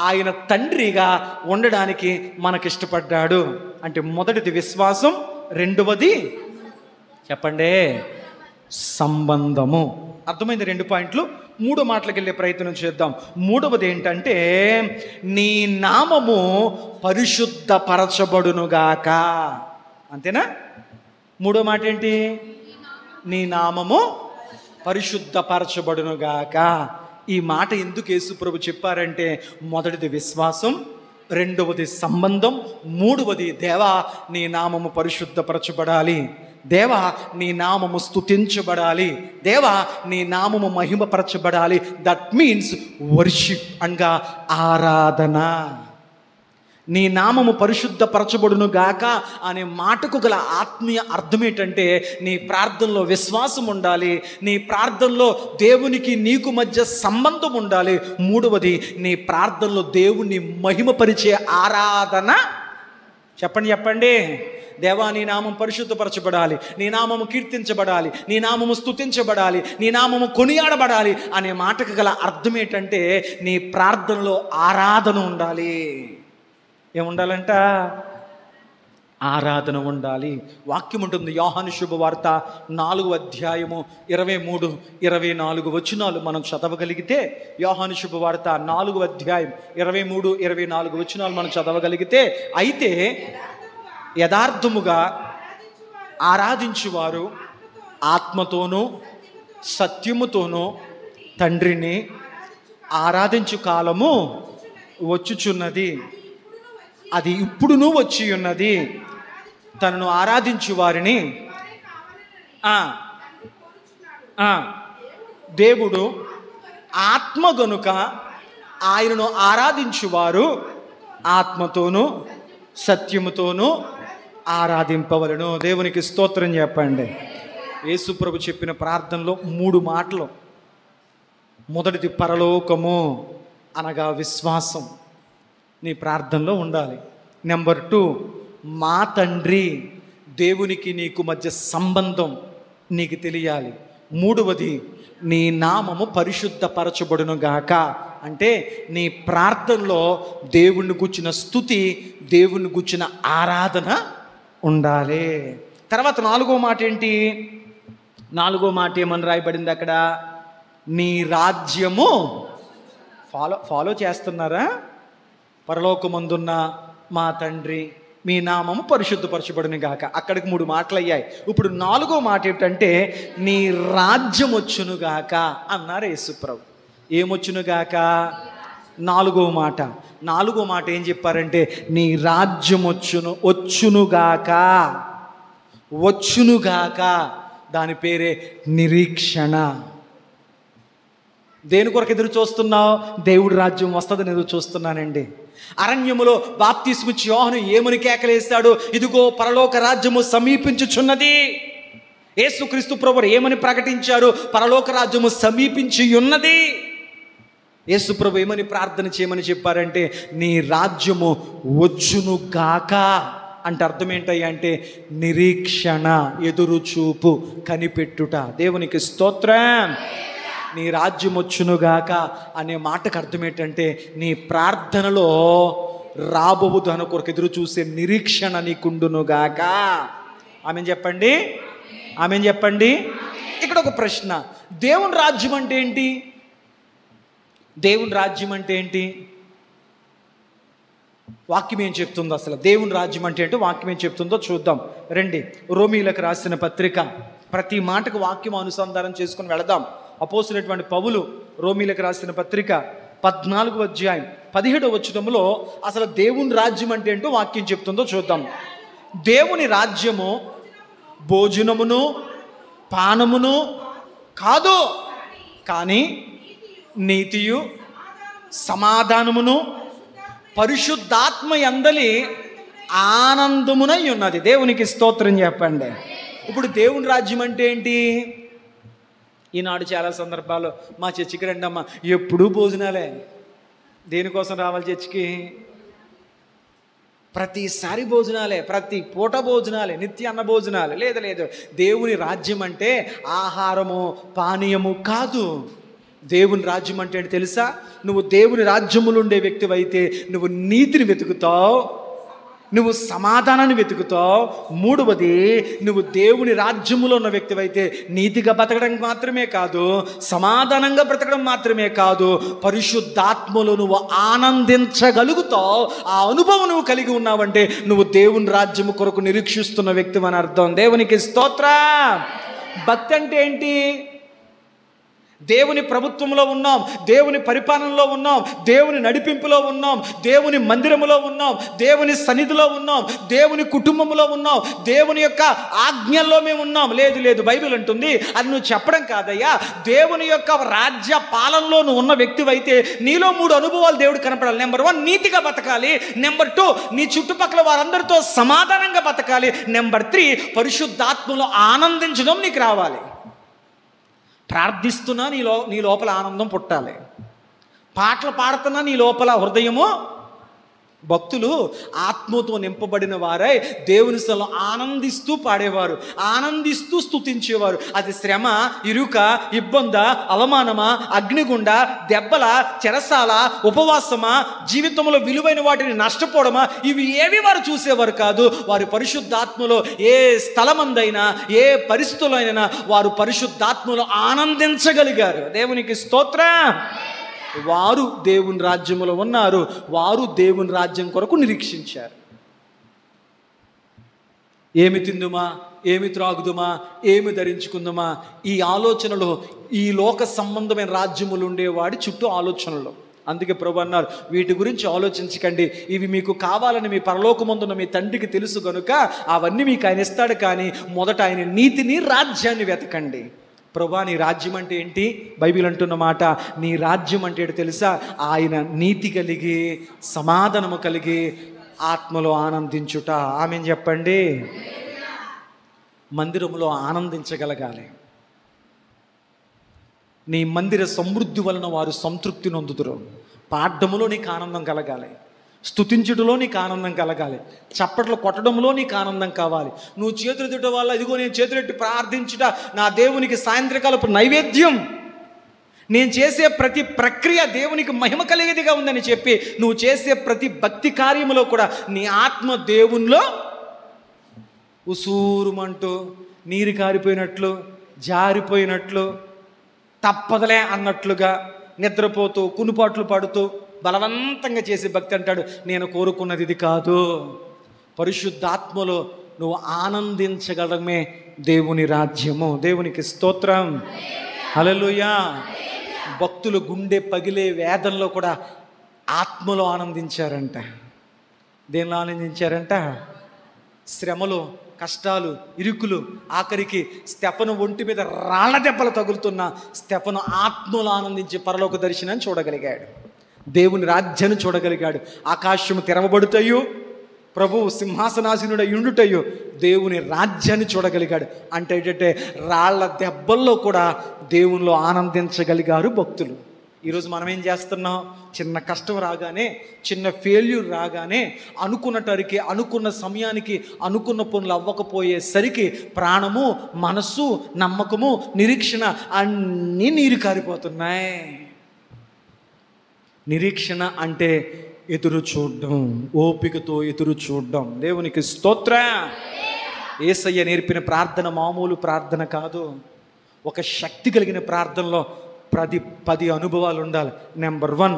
ఆయన తండ్రిగా ఉండడానికి మనకిష్టపడ్డాడు. అంటే మొదటిది విశ్వాసం, రెండవది చెప్పండి సంబంధము. అర్థమైంది 2 పాయింట్లు. 3 మాటలకు వెళ్ళే ప్రయత్నం చేద్దాం. మూడవది ఏంటంటే నీ నామము పరిశుద్ధపరచబడునుగాక. అంతేనా? 3వ మాట ఏంటి? నీ నామము పరిశుద్ధపరచబడునుగాక. ఈ మాట ఎందుకు యేసుప్రభు చెప్పారంటే మొదటిది విశ్వాసం, రెండవది సంబంధం, మూడవది దేవా నీ నామము పరిశుద్ధపరచబడాలి, దేవా నీ నామము స్తుతించబడాలి, దేవా నీ నామము మహిమపరచబడాలి. దట్ మీన్స్ వర్షిప్ అనగా ఆరాధన. నీ నామము పరిశుద్ధపరచబడును గాక అనే మాటకు గల ఆత్మీయ అర్థం ఏంటంటే నీ ప్రార్థనలో విశ్వాసం ఉండాలి, నీ ప్రార్థనలో దేవునికి నీకు మధ్య సంబంధం ఉండాలి. మూడవది నీ ప్రార్థనలో దేవుణ్ణి మహిమపరిచే ఆరాధన. చెప్పండి దేవా నీ నామం పరిశుద్ధపరచబడాలి, నీ నామము కీర్తించబడాలి, నీ నామము స్తుతించబడాలి, నీ నామము కొనియాడబడాలి అనే మాటకు గల అర్థం ఏంటంటే నీ ప్రార్థనలో ఆరాధన ఉండాలి. ఏముండాలంట? ఆరాధన ఉండాలి. వాక్యం ఉంటుంది, యోహాను శుభవార్త 4వ అధ్యాయము 23, 24 వచనాలు మనం చదవగలిగితే, యోహాను శుభవార్త 4వ అధ్యాయం 23, 24 వచనాలు మనం చదవగలిగితే, అయితే యథార్థముగా ఆరాధించువారు ఆత్మతోనూ సత్యముతోనూ తండ్రిని ఆరాధించు కాలము వచ్చుచున్నది, అది ఇప్పుడును వచ్చి ఉన్నది. తనను ఆరాధించు వారిని దేవుడు ఆత్మ గనుక ఆయనను ఆరాధించువారు ఆత్మతోనూ సత్యముతోనూ ఆరాధింపవలను. దేవునికి స్తోత్రం చెప్పండి. యేసు ప్రభు చెప్పిన ప్రార్థనలో 3 మాటలు. మొదటిది పరలోకము అనగా విశ్వాసం నీ ప్రార్థనలో ఉండాలి. నెంబర్ 2 మా తండ్రి, దేవునికి నీకు మధ్య సంబంధం నీకు తెలియాలి. మూడవది నీ నామము పరిశుద్ధపరచబడును గాక, అంటే నీ ప్రార్థనలో దేవుణ్ణి గుచ్చిన స్తుతి, దేవుణ్ణి గుచ్చిన ఆరాధన ఉండాలి. తర్వాత 4వ మాట ఏంటి? 4వ మాట ఏమని రాయబడింది అక్కడ? నీ రాజ్యము. ఫాలో చేస్తున్నారా? పరలోకమందున్న మా తండ్రి, మీ నామము పరిశుద్ధపరచబడును గాక. అక్కడికి 3 మాటలు అయ్యాయి. ఇప్పుడు 4వ మాట ఏంటంటే నీ రాజ్యం వచ్చునుగాక అన్నారు యేసుప్రభు. ఏమొచ్చునుగాక? 4వ మాట. 4వ మాట ఏం చెప్పారంటే నీ రాజ్యం వచ్చునుగాక. వచ్చునుగాక దాని పేరే నిరీక్షణ. దేని కొరకు ఎదురు చూస్తున్నావు? దేవుడి రాజ్యం వస్తుందని ఎదురు చూస్తున్నానండి. అరణ్యములో బాప్తిస్మిచ్చి యోహాను ఏమని కేకలేస్తాడు? ఇదిగో పరలోక రాజ్యము సమీపించుచున్నది. యేసుక్రీస్తు ప్రభువు ఏమని ప్రకటించారు? పరలోక రాజ్యము సమీపించి ఉన్నది. యేసు ప్రభు ఏమని ప్రార్థన చేయమని చెప్పారంటే నీ రాజ్యము వచ్చును గాక. అంటే అర్థం ఏంటయ్యా అంటే నిరీక్షణ, ఎదురు చూపు, కనిపెట్టుట. దేవునికి స్తోత్రం. నీ రాజ్యం వచ్చునుగాక అనే మాటకు అర్థం ఏంటంటే నీ ప్రార్థనలో రాబోవు దాని కొరకు ఎదురు చూసే నిరీక్షణ నీకుండునుగాక. ఆమెన్ చెప్పండి, ఆమెన్ చెప్పండి. ఇక్కడ ఒక ప్రశ్న, దేవుని రాజ్యం అంటే ఏంటి? దేవుని రాజ్యం అంటే ఏంటి? వాక్యం ఏం చెప్తుందో, అసలు దేవుని రాజ్యం అంటే ఏంటో వాక్యం ఏం చెప్తుందో చూద్దాం రండి. రోమీలకు రాసిన పత్రిక, ప్రతి మాటకు వాక్యం అనుసంధానం చేసుకుని వెళదాం. అపోస్తులైనటువంటి పౌలు రోమీలకు రాసిన పత్రిక 14వ అధ్యాయం 17వ వచనంలో అసలు దేవుని రాజ్యం అంటే ఏంటో వాక్యం చెప్తుందో చూద్దాం. దేవుని రాజ్యము భోజనమును పానమును కాదు, కానీ నీతియు సమాధానమును పరిశుద్ధాత్మ యందలి ఆనందమునై ఉన్నది. దేవునికి స్తోత్రం చెప్పండి. ఇప్పుడు దేవుని రాజ్యం అంటే ఏంటి? ఈనాడు చాలా సందర్భాల్లో మా చర్చికి రండి అమ్మ, ఎప్పుడూ భోజనాలే. దేనికోసం రావాలి చర్చికి? ప్రతిసారి భోజనాలే, ప్రతి పూట భోజనాలే, నిత్య అన్న భోజనాలు. లేదు, దేవుని రాజ్యం అంటే ఆహారము పానీయము కాదు. దేవుని రాజ్యం అంటే ఏంటి తెలుసా? నువ్వు దేవుని రాజ్యములో ఉండే వ్యక్తివైతే నువ్వు నీతిని వెతుకుతావు, నువ్వు సమాధానాన్ని వెతుకుతావు. మూడవది, నువ్వు దేవుని రాజ్యములో ఉన్న వ్యక్తివైతే నీతిగా బ్రతకడం మాత్రమే కాదు, సమాధానంగా బ్రతకడం మాత్రమే కాదు, పరిశుద్ధాత్మలో నువ్వు ఆనందించగలుగుతావు. ఆ అనుభవం నువ్వు కలిగి ఉన్నావంటే నువ్వు దేవుని రాజ్యము కొరకు నిరీక్షిస్తున్న వ్యక్తివని అర్థం. దేవునికి స్తోత్రం. భక్తి అంటే ఏంటి? దేవుని ప్రభుత్వంలో ఉన్నాం, దేవుని పరిపాలనలో ఉన్నాం, దేవుని నడిపింపులో ఉన్నాం, దేవుని మందిరములో ఉన్నాం, దేవుని సన్నిధిలో ఉన్నాం, దేవుని కుటుంబంలో ఉన్నాం, దేవుని యొక్క ఆజ్ఞల్లో మేము ఉన్నాం. లేదు, బైబిల్ అంటుంది అది నువ్వు చెప్పడం కాదయ్యా, దేవుని యొక్క రాజ్య పాలనలో నువ్వు ఉన్న వ్యక్తివైతే నీలో 3 అనుభవాలు దేవుడు కనపడాలి. నెంబర్ 1, నీతిగా బతకాలి. నెంబర్ 2, నీ చుట్టుపక్కల వారందరితో సమాధానంగా బతకాలి. నెంబర్ 3, పరిశుద్ధాత్మలో ఆనందించడం నీకు రావాలి. ప్రార్థిస్తున్నా నీ లోపల ఆనందం పుట్టాలి. పాటలు పాడుతున్నా నీ లోపల హృదయము. భక్తులు ఆత్మతో నింపబడిన వారై దేవుని స్థలంలో ఆనందిస్తూ పాడేవారు, ఆనందిస్తూ స్తుతించేవారు. అది శ్రమ, ఇరుక, ఇబ్బంద, అవమానమా, అగ్నిగుండ, దెబ్బల, చెరసాల, ఉపవాసమా, జీవితంలో విలువైన వాటిని నష్టపోవడమా, ఇవి ఏవి వారు చూసేవారు కాదు. వారి పరిశుద్ధాత్మలో ఏ స్థలమందైనా ఏ పరిస్థితులైనా వారు పరిశుద్ధాత్మలో ఆనందించగలిగారు. దేవునికి స్తోత్రం. వారు దేవుని రాజ్యములో ఉన్నారు, వారు దేవుని రాజ్యం కొరకు నిరీక్షించారు. ఏమి తిందుమా, ఏమి త్రాగుదుమా, ఏమి ధరించుకుందుమా, ఈ ఆలోచనలో ఈ లోక సంబంధమైన రాజ్యములు ఉండేవాడి చుట్టూ ఆలోచనలు. అందుకే ప్రభు అన్నారు, వీటి గురించి ఆలోచించకండి, ఇవి మీకు కావాలని మీ పరలోకమందున్న మీ తండ్రికి తెలుసు గనుక అవన్నీ మీకు ఆయన ఇస్తాడు. కానీ మొదట ఆయన నీతిని, రాజ్యాన్ని వెతకండి. ప్రభా, నీ రాజ్యం అంటే ఏంటి? బైబిల్ అంటున్న మాట, నీ రాజ్యం అంటే ఏంటి తెలుసా? ఆయన నీతి కలిగి, సమాధానము కలిగి, ఆత్మలో ఆనందించుట. ఆమెను చెప్పండి. మందిరంలో ఆనందించగలగాలి. నీ మందిర సమృద్ధి వలన వారు సంతృప్తి నొందుదురు. పాడ్డములో నీకు ఆనందం కలగాలి, స్తుతించుటలో నీకు ఆనందం కలగాలి, చప్పట్లు కొట్టడంలో నీకు ఆనందం కావాలి. నువ్వు చేతులెత్తుట వల్ల, ఇదిగో నేను చేతులెత్తి ప్రార్థించుట నా దేవునికి సాయంత్రకాలపు నైవేద్యం, నేను చేసే ప్రతి ప్రక్రియ దేవునికి మహిమ కలిగేదిగా ఉందని చెప్పి నువ్వు చేసే ప్రతి భక్తి కార్యములో కూడా నీ ఆత్మ దేవునిలో ఉసూరుమంటూ నీరు కారిపోయినట్లు, జారిపోయినట్లు, తప్పదలే అన్నట్లుగా నిద్రపోతూ కునుపాట్లు పడుతూ బలవంతంగా చేసే భక్తి అంటాడు. నేను కోరుకున్నది ఇది కాదు. పరిశుద్ధాత్మలో నువ్వు ఆనందించగలమే దేవుని రాజ్యము. దేవునికి స్తోత్రం. హల్లెలూయా. భక్తులు గుండె పగిలే వేదనలో కూడా ఆత్మలో ఆనందించారంట. దేనిలో ఆనందించారంట? శ్రమలు, కష్టాలు, ఇరుకులు, ఆఖరికి స్టెఫను ఒంటి మీద రాళ్ల దెబ్బలు తగులుతున్న స్టెఫను ఆత్మలో ఆనందించి పరలోక దర్శనాన్ని చూడగలిగాడు, దేవుని రాజ్యాన్ని చూడగలిగాడు. ఆకాశము తెరవబడుతాయో, ప్రభువు సింహాసనాసీనుడై ఉండుటయో, దేవుని రాజ్యాన్ని చూడగలిగాడు. అంటే ఏంటంటే రాళ్ల దెబ్బల్లో కూడా దేవునిలో ఆనందించగలిగారు భక్తులు. ఈరోజు మనం ఏం చేస్తున్నాం? చిన్న కష్టం రాగానే, చిన్న ఫెయిల్యూర్ రాగానే, అనుకున్నటరికి, అనుకున్న సమయానికి అనుకున్న పనులు అవ్వకపోయేసరికి ప్రాణము, మనస్సు, నమ్మకము, నిరీక్షణ అన్నీ నీరు కారిపోతున్నాయి. నిరీక్షణ అంటే ఎదురు చూడడం, ఓపికతో ఎదురు చూడడం. దేవునికి స్తోత్రం. యేసయ్య నేర్పిన ప్రార్థన మామూలు ప్రార్థన కాదు. ఒక శక్తి కలిగిన ప్రార్థనలో 10 అనుభవాలు ఉండాలి. నెంబర్ 1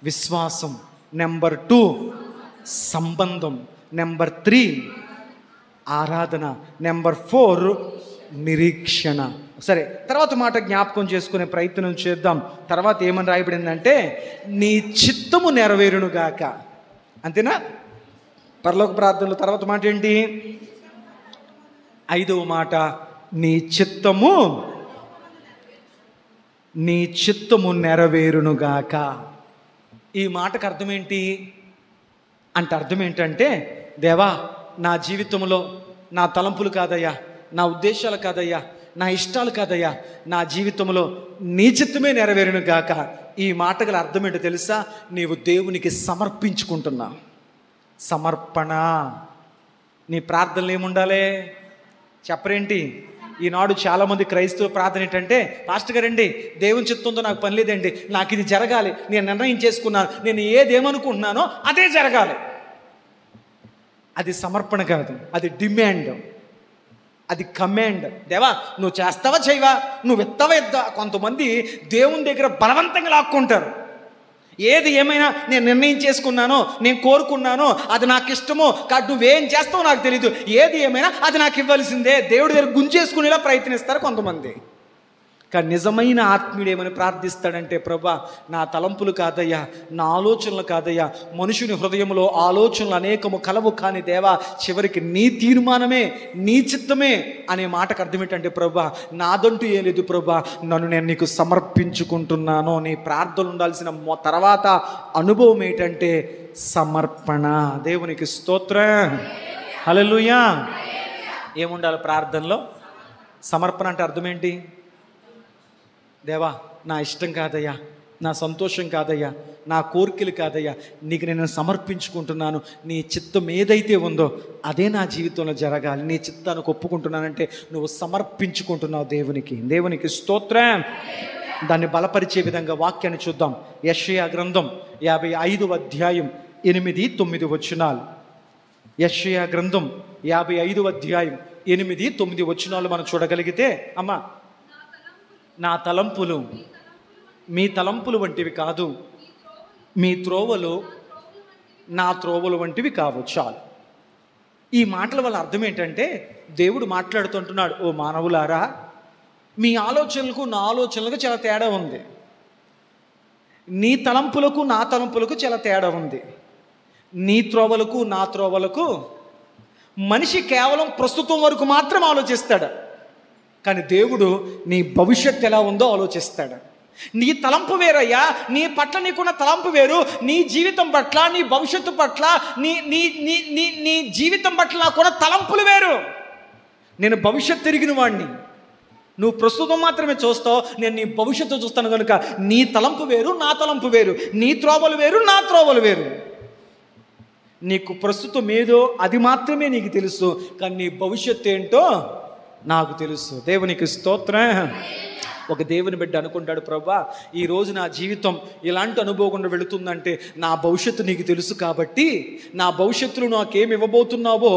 విశ్వాసం, నెంబర్ 2 సంబంధం, నెంబర్ 3 ఆరాధన, నెంబర్ 4 నిరీక్షణ. సరే, తర్వాత మాట జ్ఞాపకం చేసుకునే ప్రయత్నం చేద్దాం. తర్వాత ఏమని రాయబడిందంటే, నీ చిత్తము నెరవేరునుగాక. అంతేనా? పరలోక ప్రార్థనలో తర్వాత మాట ఏంటి? 5వ మాట, నీ చిత్తము నెరవేరునుగాక. ఈ మాటకు అర్థం ఏంటి అంటే, అర్థం ఏంటంటే, దేవా, నా జీవితంలో నా తలంపులు కాదయ్యా, నా ఉద్దేశాలు కాదయ్యా, నా ఇష్టాలు కాదయ్యా, నా జీవితంలో నీ చిత్తమే నెరవేరునుగాక. ఈ మాట గల అర్థం ఏంటో తెలుసా? నీవు దేవునికి సమర్పించుకుంటున్నా. సమర్పణ. నీ ప్రార్థనలు ఏముండాలి చెప్పరేంటి? ఈనాడు చాలామంది క్రైస్తవ ప్రార్థన ఏంటంటే, పాస్టర్ గారండి, దేవుని చిత్తంతో నాకు పని లేదండి, నాకు ఇది జరగాలి, నేను నిర్ణయం చేసుకున్నాను, నేను ఏదేమనుకుంటున్నానో అదే జరగాలి. అది సమర్పణ కాదు, అది డిమాండ్, అది కమాండ్. దేవా, నువ్వు చేస్తావా చేయవా, నువ్వు ఎత్తవా ఎద్దా. కొంతమంది దేవుని దగ్గర బలవంతంగా లాక్కుంటారు. ఏది ఏమైనా నేను నిర్ణయం చేసుకున్నానో, నేను కోరుకున్నానో, అది నాకు ఇష్టమో కాదు, నువ్వేం చేస్తావో నాకు తెలీదు, ఏది ఏమైనా అది నాకు ఇవ్వాల్సిందే, దేవుడి దగ్గర గుంజేసుకునేలా ప్రయత్నిస్తారు కొంతమంది. కానీ నిజమైన ఆత్మీయుడు ఏమని ప్రార్థిస్తాడంటే, ప్రభా నా తలంపులు కాదయ్యా, నా ఆలోచనలు కాదయ్యా, మనుషుని హృదయంలో ఆలోచనలు అనేకము కలవు, కానీ దేవా చివరికి నీ తీర్మానమే, నీ చిత్తమే అనే మాటకు అర్థం ఏంటంటే, ప్రభా నాదంటూ ఏం లేదు ప్రభా, నన్ను నేను నీకు సమర్పించుకుంటున్నాను. నీ ప్రార్థన ఉండాల్సిన తర్వాత అనుభవం ఏంటంటే సమర్పణ. దేవునికి స్తోత్రం, హల్లెలూయా. ఏముండాలి ప్రార్థనలో? సమర్పణ అంటే అర్థం ఏంటి? దేవా నా ఇష్టం కాదయ్యా, నా సంతోషం కాదయ్యా, నా కోరికలు కాదయ్యా, నీకు నేను సమర్పించుకుంటున్నాను. నీ చిత్తం ఏదైతే ఉందో అదే నా జీవితంలో జరగాలి. నీ చిత్తానికి ఒప్పుకుంటున్నానంటే నువ్వు సమర్పించుకుంటున్నావు దేవునికి. దేవునికి స్తోత్రం. దాన్ని బలపరిచే విధంగా వాక్యాన్ని చూద్దాం. యెషయా గ్రంథం 55వ అధ్యాయం 8, 9 వచనాలు. యెషయా గ్రంథం 55వ అధ్యాయం 8, 9 వచనాలు మనం చూడగలిగితే, అమ్మా నా తలంపులు మీ తలంపులు వంటివి కాదు, మీ త్రోవలు నా త్రోవలు వంటివి కావు. చాలు. ఈ మాటల వల్ల అర్థం ఏంటంటే, దేవుడు మాట్లాడుతుంటున్నాడు, ఓ మానవులారా, మీ ఆలోచనలకు నా ఆలోచనలకు చాలా తేడా ఉంది, నీ తలంపులకు నా తలంపులకు చాలా తేడా ఉంది, నీ త్రోవలకు నా త్రోవలకు. మనిషి కేవలం ప్రస్తుతం వరకు మాత్రం ఆలోచిస్తాడు, కానీ దేవుడు నీ భవిష్యత్తు ఎలా ఉందో ఆలోచిస్తాడు. నీ తలంపు వేరయ్యా, నీ పట్ల నీకున్న తలంపు వేరు. నీ జీవితం పట్ల, నీ భవిష్యత్తు పట్ల, నీ నీ నీ నీ నీ జీవితం పట్ల నాకున్న తలంపులు వేరు. నేను భవిష్యత్తు తిరిగిన వాడిని, నువ్వు ప్రస్తుతం మాత్రమే చూస్తావు, నేను నీ భవిష్యత్తు చూస్తాను. కనుక నీ తలంపు వేరు, నా తలంపు వేరు, నీ త్రోవలు వేరు, నా త్రోవలు వేరు. నీకు ప్రస్తుతం ఏదో అది మాత్రమే నీకు తెలుసు, కానీ నీ భవిష్యత్తు ఏంటో నాకు తెలుసు. దేవునికి స్తోత్రం. ఒక దేవుని బిడ్డ అనుకుంటాడు, ప్రభా ఈరోజు నా జీవితం ఇలాంటి అనుభవం గుండా వెళుతుందంటే నా భవిష్యత్తు నీకు తెలుసు కాబట్టి, నా భవిష్యత్తులో నాకేమి ఇవ్వబోతున్నావో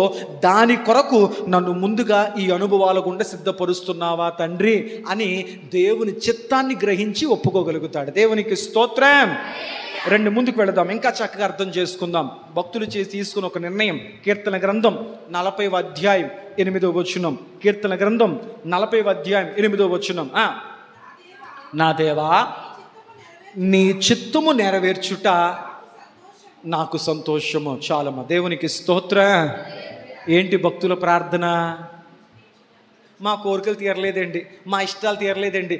దాని కొరకు నన్ను ముందుగా ఈ అనుభవాల గుండా సిద్ధపరుస్తున్నావా తండ్రి అని దేవుని చిత్తాన్ని గ్రహించి ఒప్పుకోగలుగుతాడు. దేవునికి స్తోత్రం. రెండు ముందుకు వెళదాం, ఇంకా చక్కగా అర్థం చేసుకుందాం. భక్తులు చేసి తీసుకున్న ఒక నిర్ణయం. కీర్తన గ్రంథం 40వ అధ్యాయం 8వ వచనం. కీర్తన గ్రంథం 40వ అధ్యాయం 8వ వచనం. నా దేవా నీ చిత్తము నెరవేర్చుట నాకు సంతోషము. చాలమ్మా. దేవునికి స్తోత్రం. ఏంటి భక్తుల ప్రార్థన? మా కోరికలు తీరలేదండి, మా ఇష్టాలు తీరలేదండి,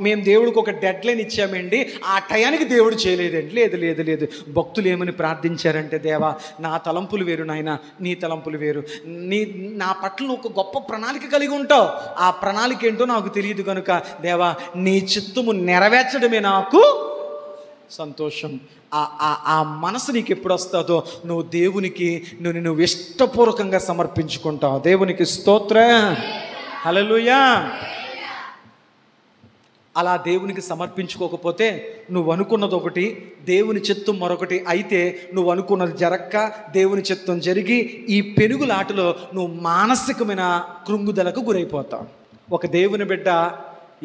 మేము దేవుడికి ఒక డెడ్ లైన్ ఇచ్చామండి, ఆ టయానికి దేవుడు చేయలేదండి. లేదు లేదు లేదు. భక్తులు ఏమని ప్రార్థించారంటే, దేవా నా తలంపులు వేరు నాయన, నీ తలంపులు వేరు. నా పట్ల ఒక గొప్ప ప్రణాళిక కలిగి ఉంటావు, ఆ ప్రణాళిక ఏంటో నాకు తెలియదు కనుక దేవా నీ చిత్తము నెరవేర్చడమే నాకు సంతోషం. ఆ మనసు నీకు ఎప్పుడు వస్తుందో నువ్వు దేవునికి నువ్వు ఇష్టపూర్వకంగా సమర్పించుకుంటావు. దేవునికి స్తోత్రం, హల్లెలూయా. అలా దేవునికి సమర్పించుకోకపోతే నువ్వు అనుకున్నది ఒకటి, దేవుని చిత్తం మరొకటి అయితే, నువ్వు అనుకున్నది జరక్క దేవుని చిత్తం జరిగి ఈ పెనుగులాటలో నువ్వు మానసికమైన కృంగుదలకు గురైపోతావు. ఒక దేవుని బిడ్డ